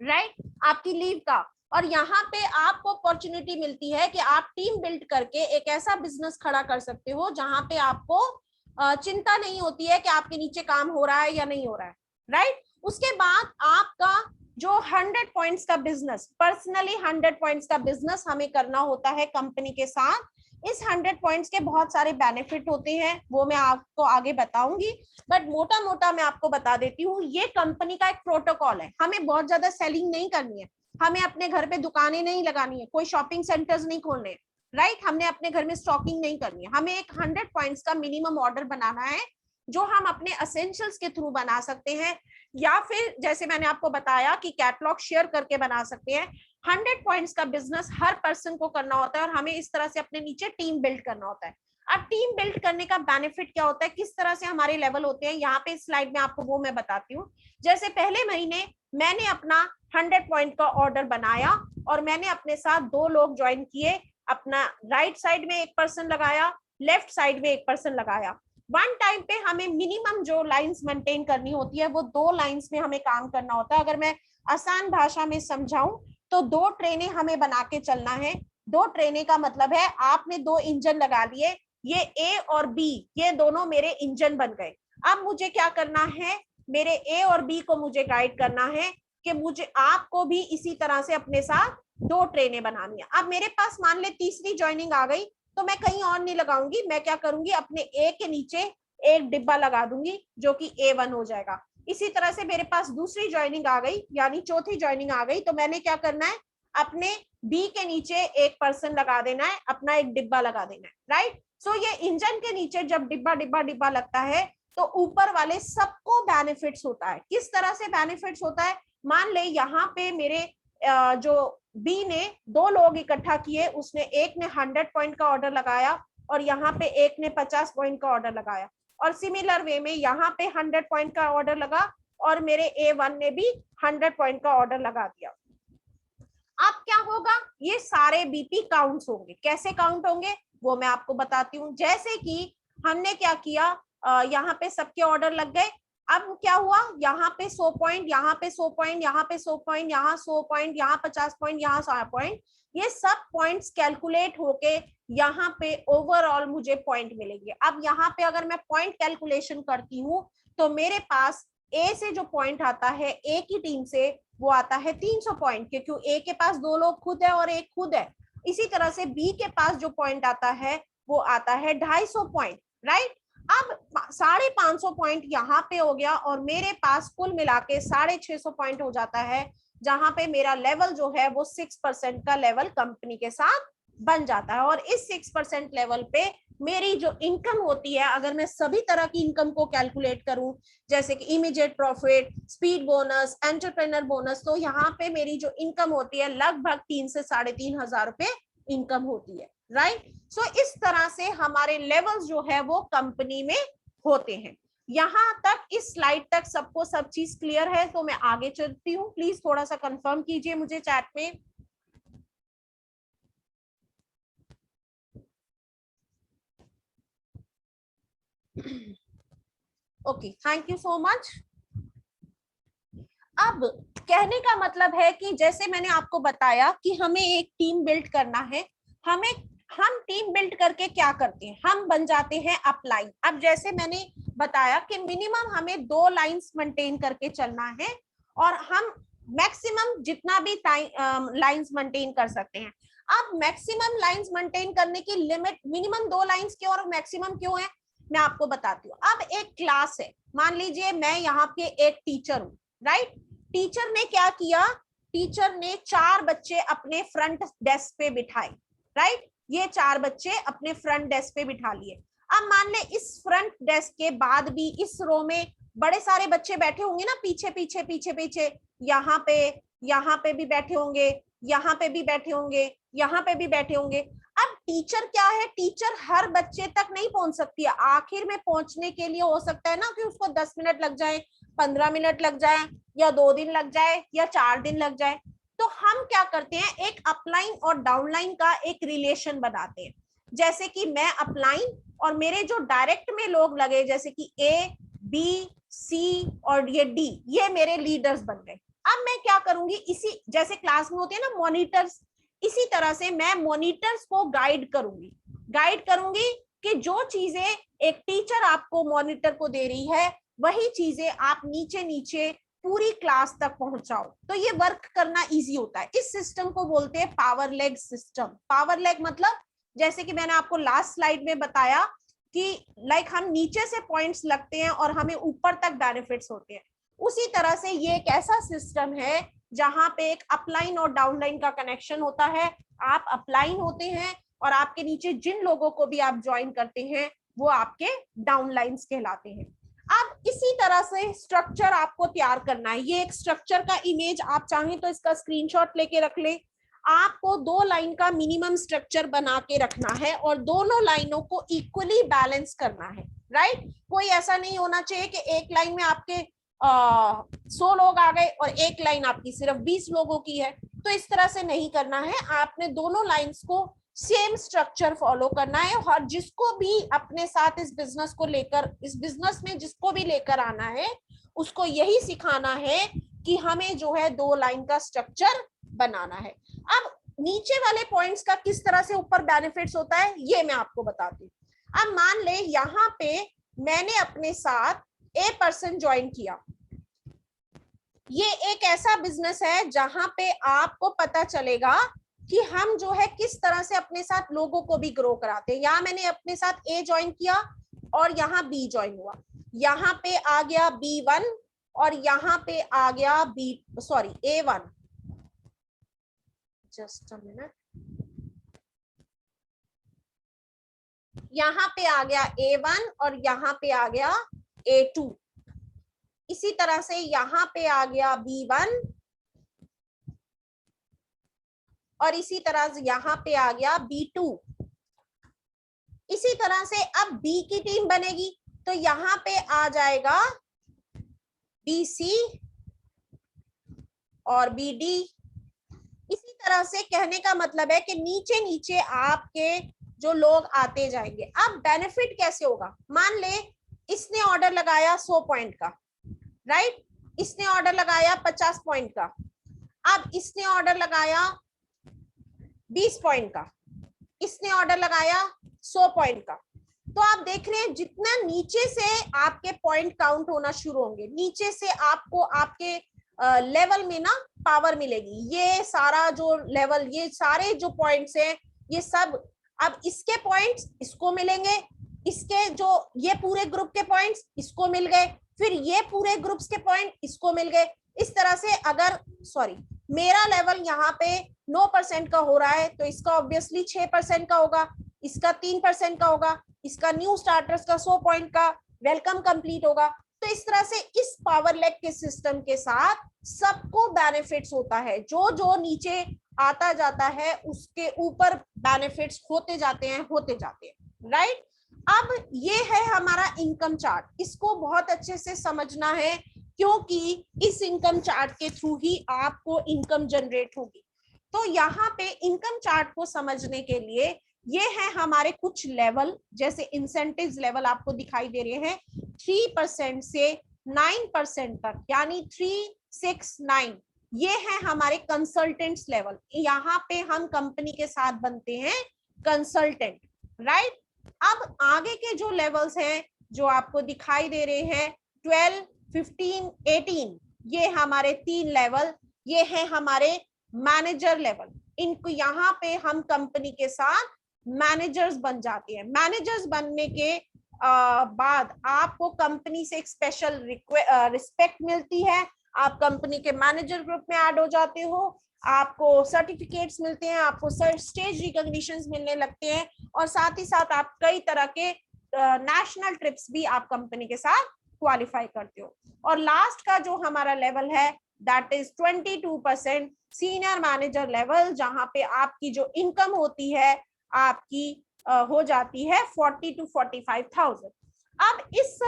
राइट, आपकी लीव का। और यहाँ पे आपको अपॉर्चुनिटी मिलती है कि आप टीम बिल्ड करके एक ऐसा बिजनेस खड़ा कर सकते हो जहां पे आपको चिंता नहीं होती है कि आपके नीचे काम हो रहा है या नहीं हो रहा है, राइट। उसके बाद आपका जो 100 पॉइंट्स का बिजनेस, पर्सनली 100 पॉइंट्स का बिजनेस हमें करना होता है कंपनी के साथ। इस 100 पॉइंट्स के बहुत सारे बेनिफिट होते हैं, वो मैं आपको आगे बताऊंगी, बट मोटा मोटा मैं आपको बता देती हूँ। ये कंपनी का एक प्रोटोकॉल है, हमें बहुत ज्यादा सेलिंग नहीं करनी है, हमें अपने घर पे दुकानें नहीं लगानी है, कोई शॉपिंग सेंटर्स नहीं खोलने हैं, राइट। हमने अपने घर में स्टॉकिंग नहीं करनी है, हमें एक 100 पॉइंट्स का मिनिमम ऑर्डर बनाना है जो हम अपने एसेंशियल्स के थ्रू बना सकते हैं, या फिर जैसे मैंने आपको बताया कि कैटलॉग शेयर करके बना सकते हैं। 100 पॉइंट्स का बिजनेस हर पर्सन को करना होता है और हमें इस तरह से अपने नीचे टीम बिल्ड करना होता है। अब टीम बिल्ड करने का बेनिफिट क्या होता है, किस तरह से हमारे लेवल होते हैं, यहाँ पे स्लाइड में आपको वो मैं बताती हूँ। जैसे पहले महीने मैंने अपना 100 पॉइंट का ऑर्डर बनाया और मैंने अपने साथ 2 लोग ज्वाइन किए, अपना राइट साइड में एक पर्सन लगाया, लेफ्ट साइड में एक पर्सन लगाया। वन टाइम पे हमें मिनिमम जो लाइंस मेंटेन करनी होती है वो 2 लाइंस में हमें काम करना होता है। अगर मैं आसान भाषा में समझाऊं तो 2 ट्रेनें हमें बना के चलना है। 2 ट्रेनें का मतलब है आपने 2 इंजन लगा लिए, ये ए और बी ये दोनों मेरे इंजन बन गए। अब मुझे क्या करना है, मेरे ए और बी को मुझे गाइड करना है कि मुझे आपको भी इसी तरह से अपने साथ 2 ट्रेनें बनानी है। अब मेरे पास मान ले तीसरी ज्वाइनिंग आ गई, तो मैं कहीं और नहीं लगाऊंगी, मैं क्या करूंगी अपने ए के नीचे एक डिब्बा लगा दूंगी जो कि A1 हो जाएगा। इसी तरह से मेरे पास दूसरी ज्वाइनिंग आ गई, यानी चौथी ज्वाइनिंग आ गई, तो मैंने क्या करना है अपने बी के नीचे एक पर्सन लगा देना है, अपना एक डिब्बा लगा देना है, राइट। सो ये इंजन के नीचे जब डिब्बा डिब्बा डिब्बा लगता है तो ऊपर वाले सबको बेनिफिट्स होता है। किस तरह से बेनिफिट्स होता है, मान ले यहाँ पे मेरे जो बी ने 2 लोग इकट्ठा किए, उसने एक ने 100 पॉइंट का ऑर्डर लगाया और यहाँ पे एक ने 50 पॉइंट का ऑर्डर लगाया, और सिमिलर वे में यहाँ पे 100 पॉइंट का ऑर्डर लगा और मेरे A1 ने भी 100 पॉइंट का ऑर्डर लगा दिया। अब क्या होगा, ये सारे बीपी काउंट्स होंगे। कैसे काउंट होंगे वो मैं आपको बताती हूँ। जैसे कि हमने क्या किया, यहाँ पे सबके ऑर्डर लग गए। अब क्या हुआ, यहाँ पे 100 पॉइंट, यहाँ पे 100 पॉइंट, यहाँ पे 100 पॉइंट, यहाँ 100 पॉइंट, यहाँ 50 पॉइंट, यहाँ 100 पॉइंट, ये सब पॉइंट्स कैलकुलेट होके यहाँ पे ओवरऑल मुझे पॉइंट मिलेंगे। अब यहाँ पे अगर मैं पॉइंट कैलकुलेशन करती हूँ तो मेरे पास ए से जो पॉइंट आता है ए की टीम से वो आता है 300 पॉइंट, क्योंकि ए के पास 2 लोग खुद है और एक खुद है। इसी तरह से बी के पास जो पॉइंट आता है वो आता है 250 पॉइंट, राइट। अब 550 पॉइंट यहाँ पे हो गया और मेरे पास कुल मिला के 650 पॉइंट हो जाता है, जहां पे मेरा लेवल जो है वो 6% का लेवल कंपनी के साथ बन जाता है। और इस 6% लेवल पे मेरी जो इनकम होती है, अगर मैं सभी तरह की इनकम को कैलकुलेट करूं, जैसे कि immediate profit, speed bonus, entrepreneur bonus, तो यहाँ पे मेरी जो इनकम होती है लगभग 3 से 3,500 हजार रुपए इनकम होती है, राइट। सो इस तरह से हमारे लेवल्स जो है वो कंपनी में होते हैं। यहां तक इस स्लाइड तक सबको सब चीज क्लियर है, तो मैं आगे चलती हूँ। प्लीज थोड़ा सा कंफर्म कीजिए मुझे चैट में। Okay, thank you so much. अब कहने का मतलब है कि जैसे मैंने आपको बताया कि हमें एक टीम बिल्ड करना है, हम टीम बिल्ड करके क्या करते हैं, हम बन जाते हैं अपलाइन। अब जैसे मैंने बताया कि मिनिमम हमें 2 लाइंस मेंटेन करके चलना है और हम मैक्सिमम जितना भी लाइंस मेंटेन कर सकते हैं। अब मैक्सिमम लाइंस मेंटेन करने की लिमिट मिनिमम 2 लाइंस क्यों और मैक्सिमम क्यों है, मैं आपको बताती हूँ। अब एक क्लास है, मान लीजिए मैं यहाँ पे एक टीचर हूँ, राइट। टीचर ने क्या किया, टीचर ने 4 बच्चे अपने फ्रंट डेस्क पे बिठाए, राइट। ये 4 बच्चे अपने फ्रंट डेस्क पे बिठा लिए। अब मान ले इस फ्रंट डेस्क के बाद भी इस रो में बड़े सारे बच्चे बैठे होंगे ना, पीछे पीछे पीछे पीछे, यहाँ पे भी बैठे होंगे, यहाँ पे भी बैठे होंगे, यहाँ पे भी बैठे होंगे। अब टीचर क्या है, टीचर हर बच्चे तक नहीं पहुंच सकती है। आखिर में पहुंचने के लिए हो सकता है ना कि उसको 10 मिनट लग जाए, 15 मिनट लग जाए, या 2 दिन लग जाए, या 4 दिन लग जाए। तो हम क्या करते हैं, एक अपलाइन और डाउनलाइन का एक रिलेशन बनाते हैं। जैसे कि मैं अपलाइन और मेरे जो डायरेक्ट में लोग लगे, जैसे कि ए, बी, सी और ये डी, ये मेरे लीडर्स बन गए। अब मैं क्या करूंगी, इसी जैसे क्लास में होते हैं ना मॉनिटर्स, इसी तरह से मैं मॉनिटर्स को गाइड करूंगी कि जो चीजें एक टीचर आपको मॉनिटर को दे रही है वही चीजें आप नीचे नीचे पूरी क्लास तक पहुंचाओ। तो ये वर्क करना इजी होता है। इस सिस्टम को बोलते हैं power leg system. Power leg मतलब जैसे कि मैंने आपको लास्ट स्लाइड में बताया कि हम नीचे से पॉइंट्स लगते हैं और हमें ऊपर तक बेनिफिट्स होते हैं। उसी तरह से ये एक ऐसा सिस्टम है जहां पे एक अपलाइन और डाउनलाइन का कनेक्शन होता है। आप अपलाइन होते हैं और आपके नीचे जिन लोगों को भी आप ज्वाइन करते हैं वो आपके डाउनलाइंस कहलाते हैं। अब इसी तरह से स्ट्रक्चर आपको तैयार करना है। ये एक स्ट्रक्चर का इमेज आप चाहें तो इसका स्क्रीनशॉट लेके रख ले। आपको 2 लाइन का मिनिमम स्ट्रक्चर बना के रखना है और दोनों लाइनों को इक्वली बैलेंस करना है, राइट। कोई ऐसा नहीं होना चाहिए कि एक लाइन में आपके 100 लोग आ गए और एक लाइन आपकी सिर्फ 20 लोगों की है, तो इस तरह से नहीं करना है। आपने दोनों लाइंस को सेम स्ट्रक्चर फॉलो करना है और जिसको भी अपने साथ इस बिजनेस को लेकर, इस बिजनेस में जिसको भी लेकर आना है उसको यही सिखाना है कि हमें जो है 2 लाइन का स्ट्रक्चर बनाना है। अब नीचे वाले पॉइंट्स का किस तरह से ऊपर बेनिफिट्स होता है ये मैं आपको बताती हूँ। अब मान ले यहाँ पे मैंने अपने साथ ए पर्सन ज्वाइन किया। ये एक ऐसा बिजनेस है जहां पे आपको पता चलेगा कि हम जो है किस तरह से अपने साथ लोगों को भी ग्रो कराते हैं। यहाँ मैंने अपने साथ ए ज्वाइन किया और यहाँ बी ज्वाइन हुआ, यहाँ पे आ गया B1 और यहाँ पे आ गया A1। जस्ट अ मिनट, यहाँ पे आ गया A1 और यहाँ पे आ गया A2। इसी तरह से यहाँ पे आ गया B1 और इसी तरह से यहाँ पे आ गया B2। इसी तरह से अब B की टीम बनेगी तो यहाँ पे आ जाएगा BC और BD। इसी तरह से कहने का मतलब है कि नीचे नीचे आपके जो लोग आते जाएंगे। अब बेनिफिट कैसे होगा, मान ले इसने ऑर्डर लगाया 100 पॉइंट का, राइट, इसने ऑर्डर लगाया 50 पॉइंट का, अब इसने ऑर्डर लगाया 20 पॉइंट का, इसने ऑर्डर लगाया 100 पॉइंट का। तो आप देख रहे हैं जितना नीचे से आपके पॉइंट काउंट होना शुरू होंगे, नीचे से आपको आपके लेवल में ना पावर मिलेगी। ये सारा जो लेवल, ये सारे जो पॉइंट्स हैं ये सब, अब इसके पॉइंट्स इसको मिलेंगे, इसके जो ये पूरे ग्रुप के पॉइंट्स इसको मिल गए, फिर ये पूरे ग्रुप्स के पॉइंट इसको मिल गए। इस तरह से अगर मेरा लेवल यहाँ पे 9% का हो रहा है तो इसका ऑब्वियसली 6% का होगा, इसका 3% का होगा, इसका न्यू स्टार्टर्स का 100 पॉइंट का वेलकम कंप्लीट होगा। तो इस तरह से इस पावर लेग के सिस्टम के साथ सबको बेनिफिट्स होता है। जो जो नीचे आता जाता है उसके ऊपर बेनिफिट्स होते जाते हैं राइट। अब ये है हमारा इनकम चार्ट, इसको बहुत अच्छे से समझना है क्योंकि इस इनकम चार्ट के थ्रू ही आपको इनकम जनरेट होगी। तो यहाँ पे इनकम चार्ट को समझने के लिए ये है हमारे कुछ लेवल, जैसे इंसेंटिव्स लेवल आपको दिखाई दे रहे हैं 3% से 9% तक, यानी 3, 6, 9, ये है हमारे कंसल्टेंट्स लेवल। यहाँ पे हम कंपनी के साथ बनते हैं कंसल्टेंट, राइट। अब आगे के जो लेवल्स हैं जो आपको दिखाई दे रहे हैं 12, 15, 18, ये हमारे 3 लेवल, ये है हमारे मैनेजर लेवल। इनको यहाँ पे हम कंपनी के साथ मैनेजर्स बन जाते हैं। मैनेजर्स बनने के बाद आपको कंपनी से एक स्पेशल रिस्पेक्ट मिलती है, आप कंपनी के मैनेजर ग्रुप में ऐड हो जाते हो, आपको सर्टिफिकेट्स मिलते हैं, आपको स्टेज रिकॉग्निशंस मिलने लगते हैं और साथ ही साथ आप कई तरह के नेशनल ट्रिप्स भी आप कंपनी के साथ क्वालिफाई करते हो। और लास्ट का जो हमारा लेवल है that is 22% senior manager level, जहां पे आपकी जो इनकम होती है आपकी हो जाती है 40 to 45,000। अब इस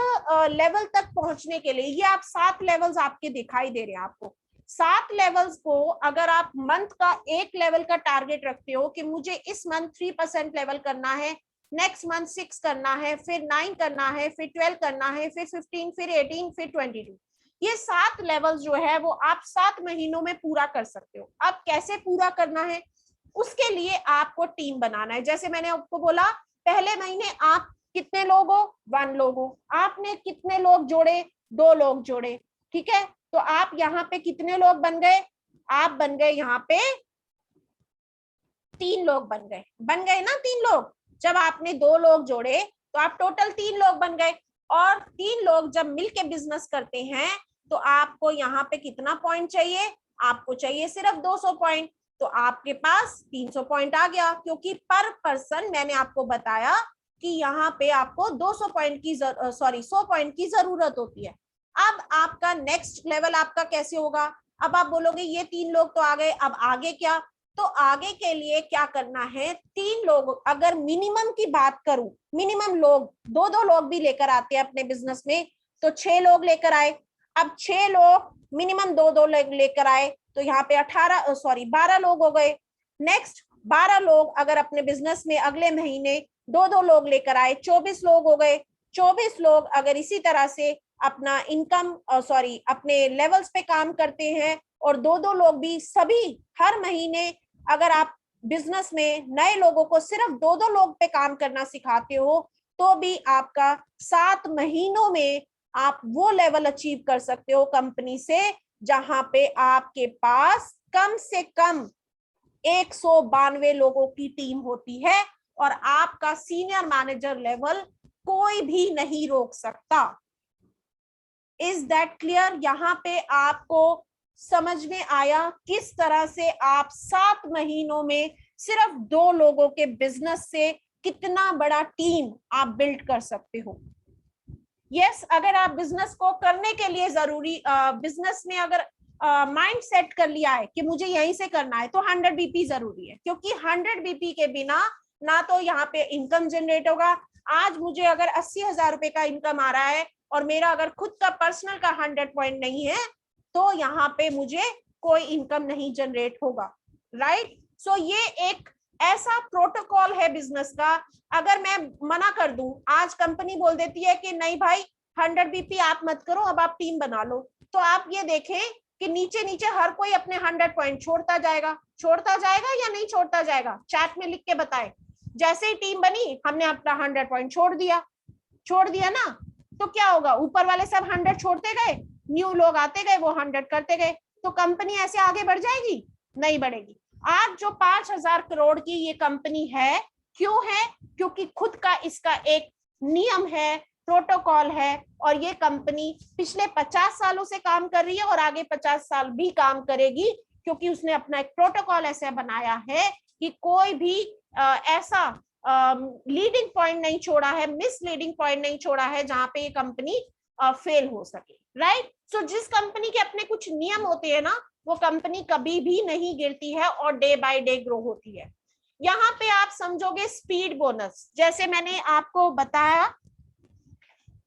लेवल तक पहुंचने के लिए ये आप 7 लेवल्स आपके दिखाई दे रहे हैं। आपको 7 लेवल्स को अगर आप मंथ का एक लेवल का टारगेट रखते हो कि मुझे इस मंथ 3% लेवल करना है, नेक्स्ट मंथ 6 करना है, फिर 9 करना है, फिर 12 करना है, फिर 15, फिर 18, फिर 22, ये 7 लेवल्स जो है वो आप 7 महीनों में पूरा कर सकते हो। अब कैसे पूरा करना है, उसके लिए आपको टीम बनाना है। जैसे मैंने आपको बोला पहले महीने आप कितने लोग हो, 1 लोग हो, आपने कितने लोग जोड़े, 2 लोग जोड़े, ठीक है। तो आप यहाँ पे कितने लोग बन गए, आप बन गए यहाँ पे 3 लोग बन गए ना 3 लोग। जब आपने 2 लोग जोड़े तो आप टोटल 3 लोग बन गए और 3 लोग जब मिलके बिजनेस करते हैं तो आपको यहाँ पे कितना पॉइंट चाहिए, आपको चाहिए सिर्फ 200 पॉइंट। तो आपके पास 300 पॉइंट आ गया, क्योंकि पर पर्सन मैंने आपको बताया कि यहाँ पे आपको 200 पॉइंट की 100 पॉइंट की जरूरत होती है। अब आपका नेक्स्ट लेवल आपका कैसे होगा, अब आप बोलोगे ये 3 लोग तो आ गए, अब आगे क्या, तो आगे के लिए क्या करना है, 3 लोग, अगर मिनिमम की बात करूं, मिनिमम लोग 2-2 लोग भी लेकर आते हैं अपने बिजनेस में, तो 6 लोग लेकर आए। अब 6 लोग मिनिमम 2-2 लेकर आए तो यहाँ पे 12 लोग हो गए। नेक्स्ट 12 लोग अगर अपने बिजनेस में अगले महीने 2-2 लोग लेकर आए, 24 लोग हो गए। 24 लोग अगर इसी तरह से अपना इनकम अपने लेवल्स पे काम करते हैं और 2-2 लोग भी सभी हर महीने, अगर आप बिजनेस में नए लोगों को सिर्फ 2-2 लोग पे काम करना सिखाते हो तो भी आपका 7 महीनों में आप वो लेवल अचीव कर सकते हो कंपनी से जहां पे आपके पास कम से कम 192 लोगों की टीम होती है और आपका सीनियर मैनेजर लेवल कोई भी नहीं रोक सकता। Is that clear? यहाँ पे आपको समझ में आया किस तरह से आप 7 महीनों में सिर्फ 2 लोगों के बिजनेस से कितना बड़ा टीम आप बिल्ड कर सकते हो। यस, अगर आप बिजनेस को करने के लिए जरूरी बिजनेस में अगर माइंड सेट कर लिया है कि मुझे यहीं से करना है तो 100 बीपी जरूरी है, क्योंकि 100 बीपी के बिना ना तो यहाँ पे इनकम जनरेट होगा। आज मुझे अगर 80,000 रुपए का इनकम आ रहा है और मेरा अगर खुद का पर्सनल का 100 पॉइंट नहीं है तो यहाँ पे मुझे कोई इनकम नहीं जनरेट होगा। राइट? सो ये एक ऐसा प्रोटोकॉल है बिजनेस का। अगर मैं मना कर दूं, आज कंपनी बोल देती है कि नहीं भाई 100 बीपी आप मत करो, अब आप टीम बना लो, तो आप ये देखें कि नीचे नीचे हर कोई अपने 100 पॉइंट छोड़ता जाएगा या नहीं छोड़ता जाएगा? चैट में लिख के बताएं। जैसे ही टीम बनी हमने अपना 100 पॉइंट छोड़ दिया ना, तो क्या होगा? ऊपर वाले सब 100 छोड़ते गए, न्यू लोग आते गए, वो 100 करते गए, तो कंपनी ऐसे आगे बढ़ जाएगी? नहीं बढ़ेगी। आज जो 5,000 करोड़ की ये कंपनी है, क्यों है? क्योंकि खुद का इसका एक नियम है, प्रोटोकॉल है, और ये कंपनी पिछले 50 सालों से काम कर रही है और आगे 50 साल भी काम करेगी, क्योंकि उसने अपना एक प्रोटोकॉल ऐसा बनाया है कि कोई भी ऐसा लीडिंग पॉइंट नहीं छोड़ा है, मिसलीडिंग पॉइंट नहीं छोड़ा है जहां पे ये कंपनी फेल हो सके। राइट? सो जिस कंपनी के अपने कुछ नियम होते हैं ना, वो कंपनी कभी भी नहीं गिरती है और डे बाय डे ग्रो होती है। यहाँ पे आप समझोगे स्पीड बोनस। जैसे मैंने आपको बताया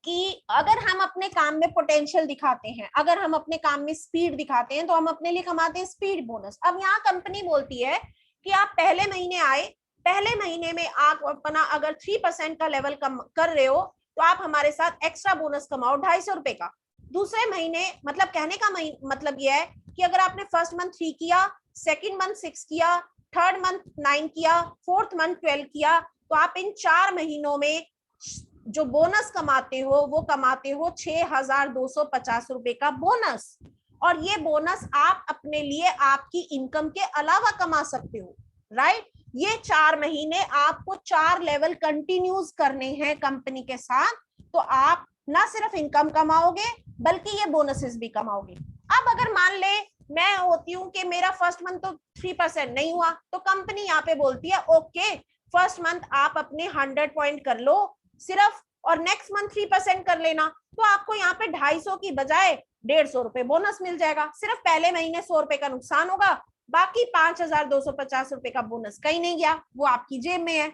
कि अगर हम अपने काम में पोटेंशियल दिखाते हैं, अगर हम अपने काम में स्पीड दिखाते हैं, तो हम अपने लिए कमाते हैं स्पीड बोनस। अब यहाँ कंपनी बोलती है कि आप पहले महीने आए, पहले महीने में आप अपना अगर 3% का लेवल कर रहे हो तो आप हमारे साथ एक्स्ट्रा बोनस कमाओ 250 रुपए का। दूसरे महीने, मतलब कहने का मतलब यह है कि अगर आपने फर्स्ट मंथ 3 किया, सेकेंड मंथ 6 किया, थर्ड मंथ 9 किया, फोर्थ मंथ 12 किया, तो आप इन 4 महीनों में जो बोनस कमाते हो वो कमाते हो 6,250 रुपए का बोनस। और ये बोनस आप अपने लिए आपकी इनकम के अलावा कमा सकते हो। राइट? ये 4 महीने आपको 4 लेवल कंटिन्यूज करने हैं कंपनी के साथ, तो आप ना सिर्फ इनकम कमाओगे बल्कि ये बोनसेस भी कमाओगे। अब अगर मान ले मैं होती हूँ कि मेरा फर्स्ट मंथ तो 3% नहीं हुआ, तो कंपनी यहाँ पे बोलती है ओके, फर्स्ट मंथ आप अपने 100 पॉइंट कर लो सिर्फ, और नेक्स्ट मंथ 3% कर लेना, तो आपको यहाँ पे 250 की बजाय 150 रुपए बोनस मिल जाएगा। सिर्फ पहले महीने 100 रुपए का नुकसान होगा, बाकी 5,250 रुपए का बोनस कहीं नहीं गया, वो आपकी जेब में है।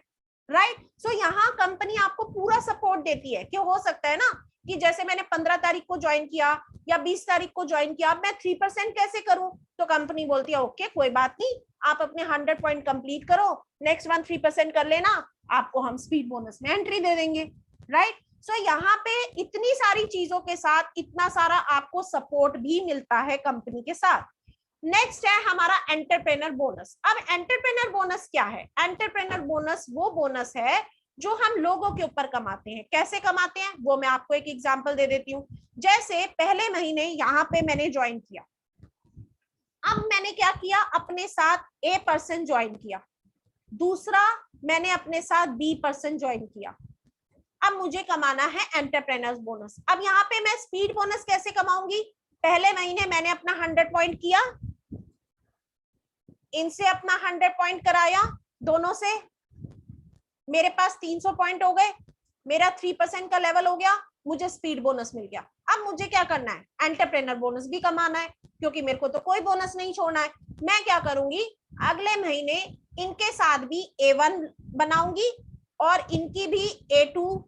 राइट? सो यहाँ कंपनी आपको पूरा सपोर्ट देती है कि हो सकता है ना कि जैसे मैंने 15 तारीख को ज्वाइन किया या 20 तारीख को ज्वाइन किया, अब मैं 3% कैसे करूं? तो कंपनी बोलती है ओके कोई बात नहीं, आप अपने 100 पॉइंट कंप्लीट करो, नेक्स्ट मंथ 3% कर लेना, आपको हम स्पीड बोनस में एंट्री दे देंगे। राइट? सो यहाँ पे इतनी सारी चीजों के साथ इतना सारा आपको सपोर्ट भी मिलता है कंपनी के साथ। नेक्स्ट है हमारा एंटरप्रेन्योर बोनस। अब एंटरप्रेन्योर बोनस क्या है? एंटरप्रेन्योर बोनस वो बोनस है जो हम लोगों के ऊपर कमाते हैं। कैसे कमाते हैं वो मैं आपको एक एग्जांपल दे देती हूँ। जैसे पहले महीने यहाँ पे मैंने ज्वाइन किया, अब मैंने क्या किया, अपने साथ A पर्सन ज्वाइन किया, दूसरा मैंने अपने साथ B पर्सन ज्वाइन किया, अब मुझे कमाना है एंटरप्रेन्योर्स बोनस। अब यहाँ पे मैं स्पीड बोनस कैसे कमाऊंगी? पहले महीने मैंने अपना 100 पॉइंट किया, इनसे अपना 100 पॉइंट कराया, दोनों से मेरे पास 300 पॉइंट हो गए, मेरा 3% का लेवल हो गया, मुझे स्पीड बोनस मिल गया। अब मुझे क्या करना है? एंटरप्रेन्योर बोनस भी कमाना है, क्योंकि मेरे को तो कोई बोनस नहीं छोड़ना है। मैं क्या करूंगी, अगले महीने इनके साथ भी A1 बनाऊंगी और इनकी भी A2,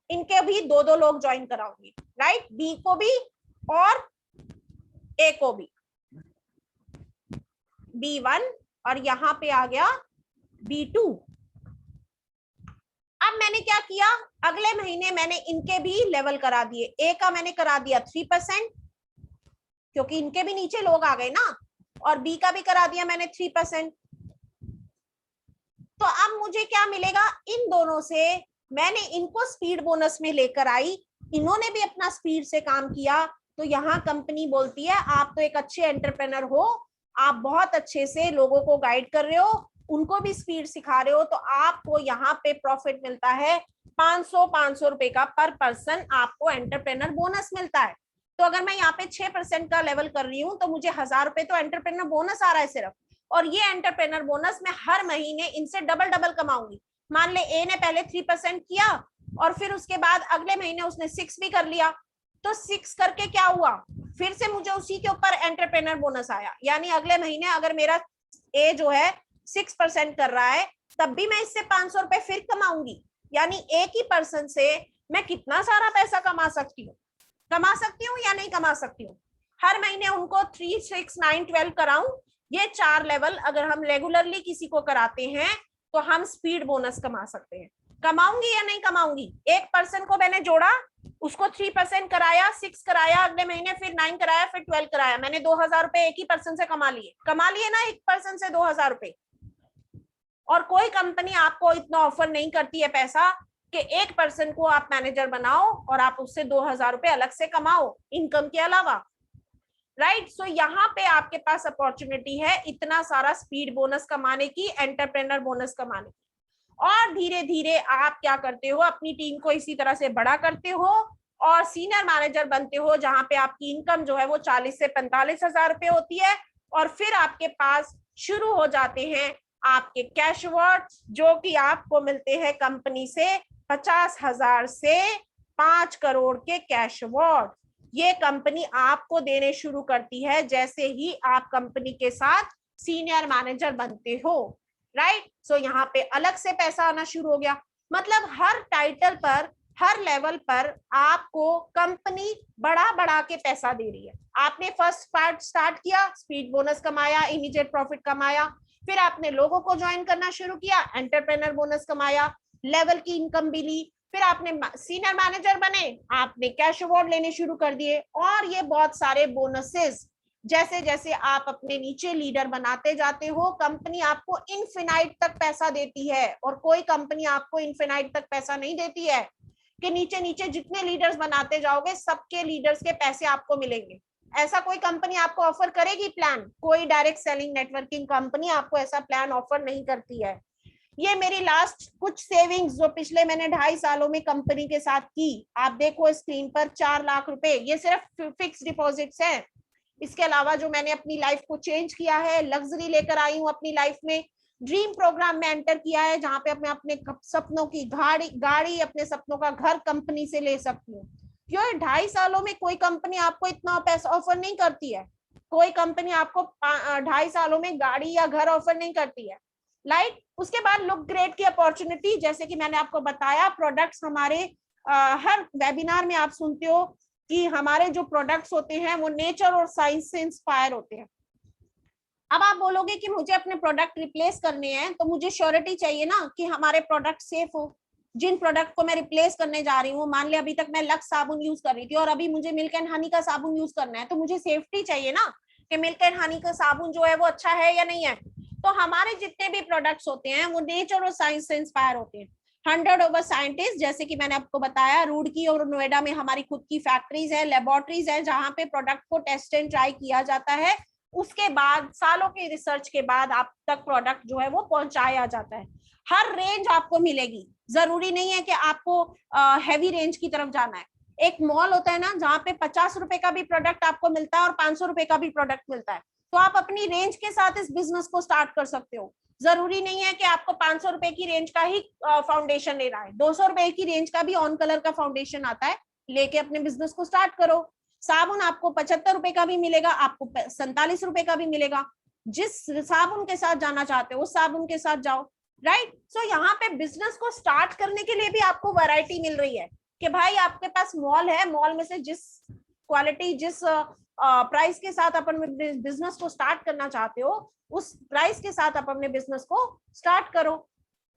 इनके भी 2-2 लोग ज्वाइन कराऊंगी। राइट? B को भी और A को भी, B1 और यहाँ पे आ गया B2। अब अब मैंने क्या किया, अगले महीने मैंने इनके भी लेवल करा दिए। ए का मैंने करा दिया 3%, क्योंकि इनके भी नीचे लोग आ गए ना, और बी का भी करा दिया मैंने 3%। तो अब मुझे क्या मिलेगा, इन दोनों से मैंने इनको स्पीड बोनस में लेकर आई, इन्होंने भी अपना स्पीड से काम किया, तो यहाँ कंपनी बोलती है आप तो एक अच्छे एंटरप्रेनर हो, आप बहुत अच्छे से लोगों को गाइड कर रहे हो, उनको भी स्पीड सिखा रहे हो, तो आपको यहाँ पे प्रॉफिट मिलता है 500 रुपए का पर पर्सन, आपको एंटरप्रेनर बोनस मिलता है। तो अगर मैं यहाँ पे 6% का लेवल कर रही हूँ तो मुझे 1000 रुपए तो एंटरप्रेनर बोनस आ रहा है सिर्फ, और ये एंटरप्रेनर बोनस मैं हर महीने इनसे डबल डबल कमाऊंगी। मान ले ए ने पहले 3% किया और फिर उसके बाद अगले महीने उसने 6 भी कर लिया, तो 6 करके क्या हुआ, फिर से मुझे उसी के ऊपर एंटरप्रेनर बोनस आया। यानी अगले महीने अगर मेरा ए जो है 6% कर रहा है, तब भी मैं इससे 500 रुपए फिर कमाऊंगी। यानी एक ही पर्सन से मैं कितना सारा पैसा कमा सकती हूँ या नहीं कमा सकती हूँ। हर महीने उनको 3, 6, 9, 12 कराऊं, ये 4 लेवल अगर हम रेगुलरली किसी को कराते हैं तो हम स्पीड बोनस कमा सकते हैं। कमाऊंगी या नहीं कमाऊंगी, एक पर्सन को मैंने जोड़ा, उसको 3% कराया, 6 कराया, अगले महीने फिर 9 कराया, फिर 12 कराया, मैंने 2000 रुपए एक ही पर्सन से कमा लिए ना, एक पर्सन से 2000 रुपए। और कोई कंपनी आपको इतना ऑफर नहीं करती है पैसा कि एक पर्सन को आप मैनेजर बनाओ और आप उससे 2000 रुपए अलग से कमाओ इनकम के अलावा, राइट। सो यहाँ पे आपके पास अपॉर्चुनिटी है इतना सारा स्पीड बोनस कमाने की, एंटरप्रेनर बोनस कमाने की। और धीरे धीरे आप क्या करते हो, अपनी टीम को इसी तरह से बड़ा करते हो और सीनियर मैनेजर बनते हो, जहां पे आपकी इनकम जो है वो 40 से 45 हजार रुपए होती है। और फिर आपके पास शुरू हो जाते हैं आपके कैश अवार्ड, जो कि आपको मिलते हैं कंपनी से 50,000 से 5 करोड़ के कैश अवार्ड। ये कंपनी आपको देने शुरू करती है जैसे ही आप कंपनी के साथ सीनियर मैनेजर बनते हो, राइट। सो यहाँ पे अलग से पैसा आना शुरू हो गया। मतलब हर टाइटल पर, हर लेवल पर आपको कंपनी बढ़ा बढ़ा के पैसा दे रही है। आपने फर्स्ट पार्ट स्टार्ट किया, स्पीड बोनस कमाया, इमीडिएट प्रॉफिट कमाया, फिर आपने लोगों को ज्वाइन करना शुरू किया, एंटरप्रेनर बोनस कमाया, लेवल की इनकम भी ली, फिर आपने सीनियर मैनेजर बने, आपने कैश अवार्ड लेने शुरू कर दिए, और ये बहुत सारे बोनसेस जैसे जैसे आप अपने नीचे लीडर बनाते जाते हो, कंपनी आपको इनफिनाइट तक पैसा देती है। और कोई कंपनी आपको इनफिनाइट तक पैसा नहीं देती है कि नीचे नीचे जितने लीडर्स बनाते जाओगे सबके लीडर्स के पैसे आपको मिलेंगे। ऐसा कोई कंपनी आपको ऑफर करेगी प्लान? कोई डायरेक्ट सेलिंग नेटवर्किंग कंपनी आपको ऐसा प्लान ऑफर नहीं करती है। ये मेरी लास्ट कुछ सेविंग्स जो पिछले मैंने 2.5 सालों में कंपनी के साथ की, आप देखो स्क्रीन पर 4 लाख रुपए, ये सिर्फ फिक्स डिपॉजिट्स हैं। इसके अलावा जो मैंने अपनी लाइफ को चेंज किया है, लग्जरी लेकर आई हूँ अपनी लाइफ में, ड्रीम प्रोग्राम में एंटर किया है जहां पे मैं अपने सपनों की गाड़ी, अपने सपनों का घर कंपनी से ले सकती हूँ। क्यों? 2.5 सालों में कोई कंपनी आपको इतना पैसा ऑफर नहीं करती है। कोई कंपनी आपको 2.5 सालों में गाड़ी या घर ऑफर नहीं करती है, राइट। उसके बाद लुक ग्रेट की अपॉर्चुनिटी, जैसे कि मैंने आपको बताया, प्रोडक्ट्स हमारे हर वेबिनार में आप सुनते हो कि हमारे जो प्रोडक्ट्स होते हैं वो नेचर और साइंस से इंस्पायर होते हैं। अब आप बोलोगे कि मुझे अपने प्रोडक्ट रिप्लेस करने हैं, तो मुझे श्योरिटी चाहिए ना कि हमारे प्रोडक्ट सेफ हो। जिन प्रोडक्ट को मैं रिप्लेस करने जा रही हूँ, मान ले अभी तक मैं लक्स साबुन यूज कर रही थी और अभी मुझे मिल्क एंड हनी का साबुन यूज करना है, तो मुझे सेफ्टी चाहिए ना कि मिल्क एंड हनी का साबुन जो है वो अच्छा है या नहीं है। तो हमारे जितने भी प्रोडक्ट्स होते हैं वो नेचर और साइंस से इंस्पायर होते हैं। 100 ओवर साइंटिस्ट, जैसे कि मैंने आपको बताया, रुड़की और नोएडा में हमारी खुद की फैक्ट्रीज है, लेबोरेटरीज है, जहां पे प्रोडक्ट को टेस्ट एंड ट्राई किया जाता है। उसके बाद सालों की रिसर्च के बाद आप तक प्रोडक्ट जो है वो पहुंचाया जाता है। हर रेंज आपको मिलेगी, जरूरी नहीं है कि आपको हैवी रेंज की तरफ जाना है। एक मॉल होता है ना जहाँ पे 50 रुपए का भी प्रोडक्ट आपको मिलता है और 500 रुपए का भी प्रोडक्ट मिलता है, तो आप अपनी रेंज के साथ इस बिजनेस को स्टार्ट कर सकते हो। जरूरी नहीं है कि आपको 500 रुपए की रेंज का ही फाउंडेशन लेना है, 200 रुपए की रेंज का भी ऑन कलर का फाउंडेशन आता है, लेके अपने बिजनेस को स्टार्ट करो। साबुन आपको 75 रुपए का भी मिलेगा, आपको 47 रुपए का भी मिलेगा। जिस साबुन के साथ जाना चाहते हो उस साबुन के साथ जाओ, राइट। सो यहाँ पे बिजनेस को स्टार्ट करने के लिए भी आपको वैरायटी मिल रही है कि भाई आपके पास मॉल है, मॉल में से जिस क्वालिटी, जिस प्राइस के साथ अपन बिजनेस को स्टार्ट करना चाहते हो, उस प्राइस के साथ आप अपने बिजनेस को स्टार्ट करो।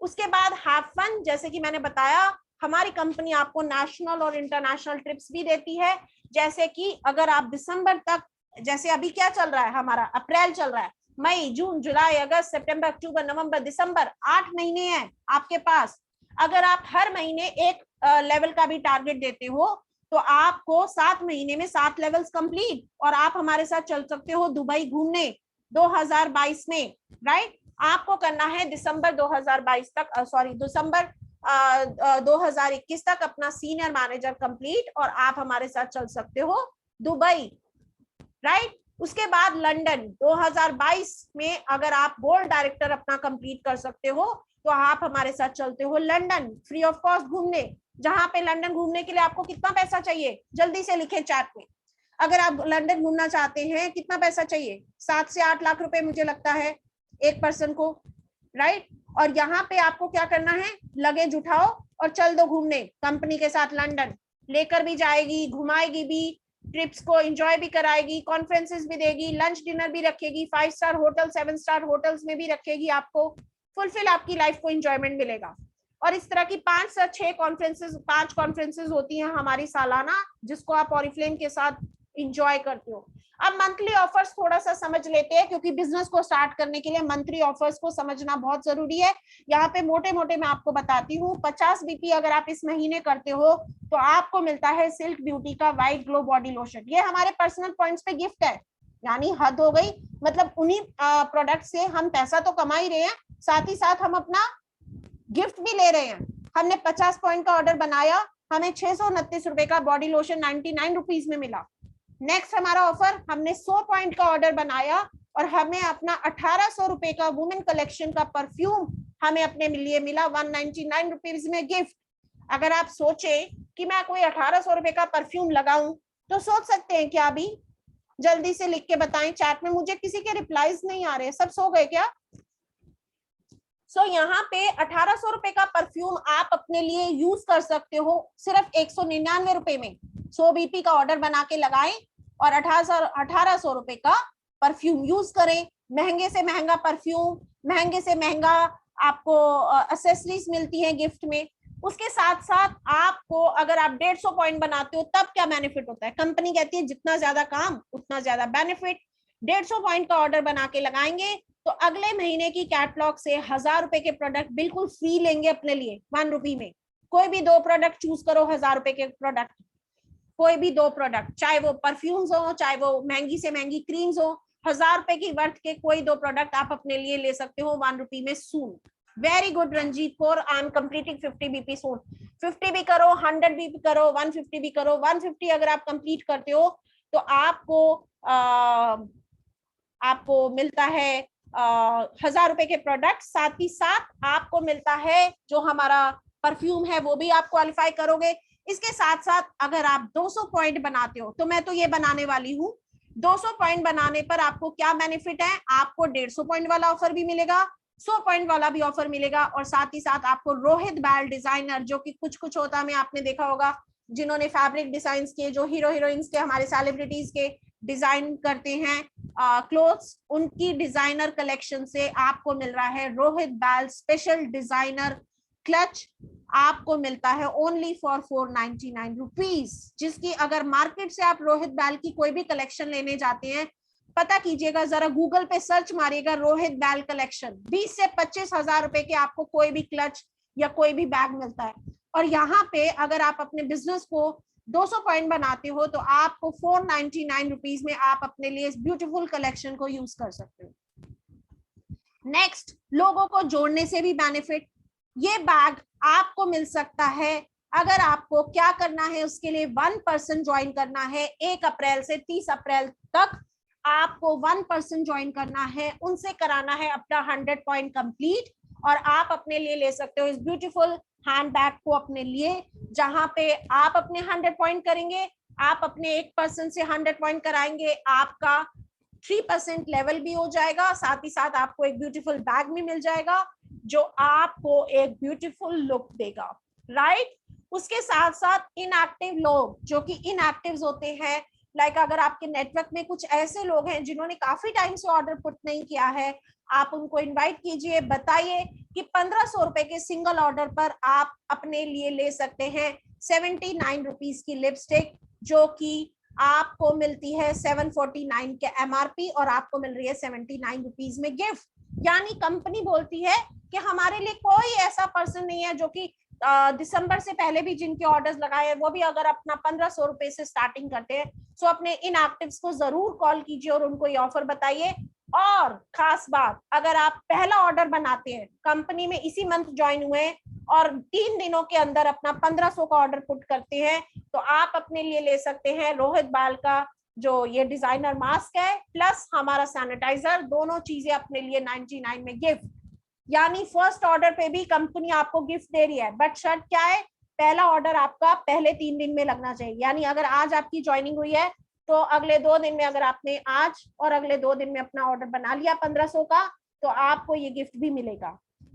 उसके बाद हैव फन, जैसे कि मैंने बताया हमारी कंपनी आपको नेशनल और इंटरनेशनल ट्रिप्स भी देती है। जैसे कि अगर आप दिसंबर तक, जैसे अभी क्या चल रहा है हमारा, अप्रैल चल रहा है, मई, जून, जुलाई, अगस्त, सितंबर, अक्टूबर, नवंबर, दिसंबर, 8 महीने हैं आपके पास। अगर आप हर महीने एक लेवल का भी टारगेट देते हो तो आपको 7 महीने में 7 लेवल्स कंप्लीट, और आप हमारे साथ चल सकते हो दुबई घूमने 2022 में, राइट। आपको करना है दिसंबर 2022 तक, सॉरी दिसंबर 2021 तक अपना सीनियर मैनेजर कंप्लीट, और आप हमारे साथ चल सकते हो दुबई, राइट। उसके बाद लंदन 2022 में अगर आप बोर्ड डायरेक्टर अपना कंप्लीट कर सकते हो तो आप हमारे साथ चलते हो लंदन फ्री ऑफ कॉस्ट घूमने। जहां पे लंदन घूमने के लिए आपको कितना पैसा चाहिए, जल्दी से लिखें चैट में। अगर आप लंदन घूमना चाहते हैं कितना पैसा चाहिए, 7 से 8 लाख रुपए मुझे लगता है एक पर्सन को, राइट। और यहाँ पे आपको क्या करना है, लगेज उठाओ और चल दो घूमने कंपनी के साथ लंदन। लेकर भी जाएगी, घुमाएगी भी, ट्रिप्स को एंजॉय भी कराएगी, कॉन्फ्रेंसेस भी देगी, लंच डिनर भी रखेगी, 5 स्टार होटल 7 स्टार होटल्स में भी रखेगी आपको। फुलफिल आपकी लाइफ को एंजॉयमेंट मिलेगा। और इस तरह की 5 से 6 कॉन्फ्रेंसेस, 5 कॉन्फ्रेंसेस होती हैं हमारी सालाना, जिसको आप ऑरिफ्लेम के साथ इंजॉय करते हो। अब मंथली ऑफर्स थोड़ा सा समझ लेते हैं, क्योंकि बिजनेस को स्टार्ट करने के लिए मंथली ऑफर्स को समझना बहुत जरूरी है। यहाँ पे मोटे मोटे मैं आपको बताती हूँ। 50 बीपी अगर आप इस महीने करते हो तो आपको मिलता है सिल्क ब्यूटी का व्हाइट ग्लो बॉडी लोशन। ये हमारे पर्सनल पॉइंट्स पे गिफ्ट है, यानी हद हो गई। मतलब उन्हीं प्रोडक्ट से हम पैसा तो कमा ही रहे हैं, साथ ही साथ हम अपना गिफ्ट भी ले रहे हैं। हमने 50 पॉइंट का ऑर्डर बनाया, हमें 629 रुपए का बॉडी लोशन 99 रुपीज में मिला। नेक्स्ट हमारा ऑफर, हमने 100 पॉइंट का ऑर्डर बनाया और हमें अपना 1800 रुपए का वुमेन कलेक्शन का परफ्यूम हमें अपने लिए मिला 199 रुपीज में गिफ्ट। अगर आप सोचे कि मैं कोई 1800 रुपए का परफ्यूम लगाऊं तो सोच सकते हैं क्या? अभी जल्दी से लिख के बताएं चैट में, मुझे किसी के रिप्लाईज नहीं आ रहे, सब सो गए क्या? यहाँ पे 1800 रुपए का परफ्यूम आप अपने लिए यूज कर सकते हो सिर्फ 199 रुपए में। 100 बीपी का ऑर्डर बना के लगाएं और 1800 रुपए का परफ्यूम यूज करें। महंगे से महंगा परफ्यूम, महंगे से महंगा आपको एक्सेसरीज मिलती है गिफ्ट में। उसके साथ साथ आपको अगर आप 150 पॉइंट बनाते हो तब क्या बेनिफिट होता है? कंपनी कहती है जितना ज्यादा काम उतना ज्यादा बेनिफिट। 150 पॉइंट का ऑर्डर बना के लगाएंगे तो अगले महीने की कैटलॉग से 1000 रुपए के प्रोडक्ट बिल्कुल फ्री लेंगे अपने लिए 1 रुपी में। कोई भी 2 प्रोडक्ट चूज करो, 1000 रुपए के प्रोडक्ट, कोई भी 2 प्रोडक्ट, चाहे वो परफ्यूम्स हो, चाहे वो महंगी से महंगी क्रीम्स हो, 1000 रुपए की वर्थ के कोई 2 प्रोडक्ट आप अपने लिए ले सकते हो 1 रुपी में soon. Very good Ranjit Kaur, I am completing 50 BP soon. 50 भी करो, 100 भी करो, 150 भी करो। 150 अगर आप कंप्लीट करते हो तो आपको मिलता है 1000 रुपए के प्रोडक्ट, साथ ही साथ आपको मिलता है जो हमारा परफ्यूम है वो भी आप क्वालिफाई करोगे। इसके साथ साथ अगर आप 200 पॉइंट बनाते हो, तो मैं तो ये बनाने वाली हूँ, 200 पॉइंट बनाने पर आपको क्या बेनिफिट है, आपको 150 पॉइंट वाला ऑफर भी मिलेगा, 100 पॉइंट वाला भी ऑफर मिलेगा, और साथ ही साथ आपको रोहित बैल डिजाइनर, जो कि कुछ होता में आपने देखा होगा, जिन्होंने फैब्रिक डिजाइन के, जो हीरो हीरोइंस के, हमारे सेलिब्रिटीज के डिजाइन करते हैं क्लोथ्स, उनकी डिजाइनर कलेक्शन से आपको मिल रहा है रोहित बैल स्पेशल डिजाइनर क्लच। आपको मिलता है ओनली फॉर 499 रुपीज, जिसकी अगर मार्केट से आप रोहित बैल की कोई भी कलेक्शन लेने जाते हैं, पता कीजिएगा जरा, गूगल पे सर्च मारिएगा रोहित बैल कलेक्शन, 20 से 25 हजार रुपए के आपको कोई भी क्लच या कोई भी बैग मिलता है। और यहाँ पे अगर आप अपने बिजनेस को 200 पॉइंट बनाते हो तो आपको 499 रुपीज में आप अपने लिए इस ब्यूटीफुल कलेक्शन को यूज कर सकते हो। नेक्स्ट, लोगों को जोड़ने से भी बेनिफिट। ये बैग आपको मिल सकता है अगर आपको क्या करना है, उसके लिए 1 पर्सन ज्वाइन करना है। 1 अप्रैल से 30 अप्रैल तक आपको 1 पर्सन ज्वाइन करना है, उनसे कराना है अपना 100 पॉइंट कंप्लीट, और आप अपने लिए ले सकते हो इस ब्यूटीफुल हैंड बैग को अपने लिए, जहां पे आप अपने 100 पॉइंट करेंगे, आप अपने 1 पर्सन से 100 पॉइंट कराएंगे, आपका 3% लेवल भी हो जाएगा, साथ ही साथ आपको एक ब्यूटीफुल बैग भी मिल जाएगा जो आपको एक ब्यूटीफुल लुक देगा, राइट। उसके साथ साथ इनएक्टिव लोग, जो कि इनएक्टिव्स होते हैं, लाइक अगर आपके नेटवर्क में कुछ ऐसे लोग हैं जिन्होंने काफी टाइम से ऑर्डर पुट नहीं किया है, आप उनको इनवाइट कीजिए, बताइए कि 1500 रुपए के सिंगल ऑर्डर पर आप अपने लिए ले सकते हैं 79 रुपीज की लिपस्टिक, जो कि आपको मिलती है 749 के एमआरपी और आपको मिल रही है 79 रुपीज में गिफ्ट। यानी कंपनी बोलती है कि हमारे लिए कोई ऐसा पर्सन नहीं है जो कि दिसंबर से पहले भी जिनके ऑर्डर्स लगाए वो भी अगर अपना 1500 रुपए से स्टार्टिंग करते हैं, सो अपने इन एक्टिव्स को जरूर कॉल कीजिए और उनको ये ऑफर बताइए। और खास बात, अगर आप पहला ऑर्डर बनाते हैं, कंपनी में इसी मंथ ज्वाइन हुए और 3 दिनों के अंदर अपना 1500 का ऑर्डर पुट करते हैं, तो आप अपने लिए ले सकते हैं रोहित बाल का जो ये डिजाइनर मास्क है प्लस हमारा सैनिटाइजर, दोनों चीजें अपने लिए 99 में गिफ्ट। यानी फर्स्ट ऑर्डर पे भी कंपनी आपको गिफ्ट दे रही है, बट शर्त क्या है, पहला ऑर्डर आपका पहले 3 दिन में लगना चाहिए। यानी अगर आज आपकी ज्वाइनिंग हुई है तो अगले 2 दिन में अगर आपने आज और अगले 2 दिन में अपना ऑर्डर बना लिया 1500 का, तो आपको ये गिफ्ट भी मिलेगा।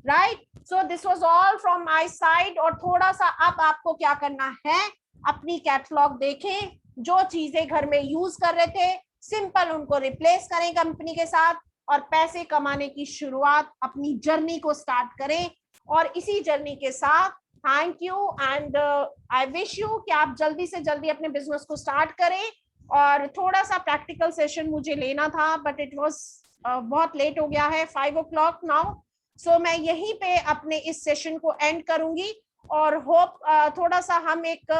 Right, so this was all from my side. और थोड़ा सा अब आपको क्या करना है, अपनी कैटलॉग देखें, जो चीजें घर में यूज कर रहे थे सिंपल उनको रिप्लेस करें कंपनी के साथ और पैसे कमाने की शुरुआत अपनी जर्नी को स्टार्ट करें। और इसी जर्नी के साथ thank you and I wish you कि आप जल्दी से जल्दी अपने बिजनेस को स्टार्ट करें। और थोड़ा सा प्रैक्टिकल सेशन मुझे लेना था बट इट वाज बहुत लेट हो गया है, 5 o'clock नाउ। सो मैं यहीं पे अपने इस सेशन को एंड करूंगी और होप थोड़ा सा हम एक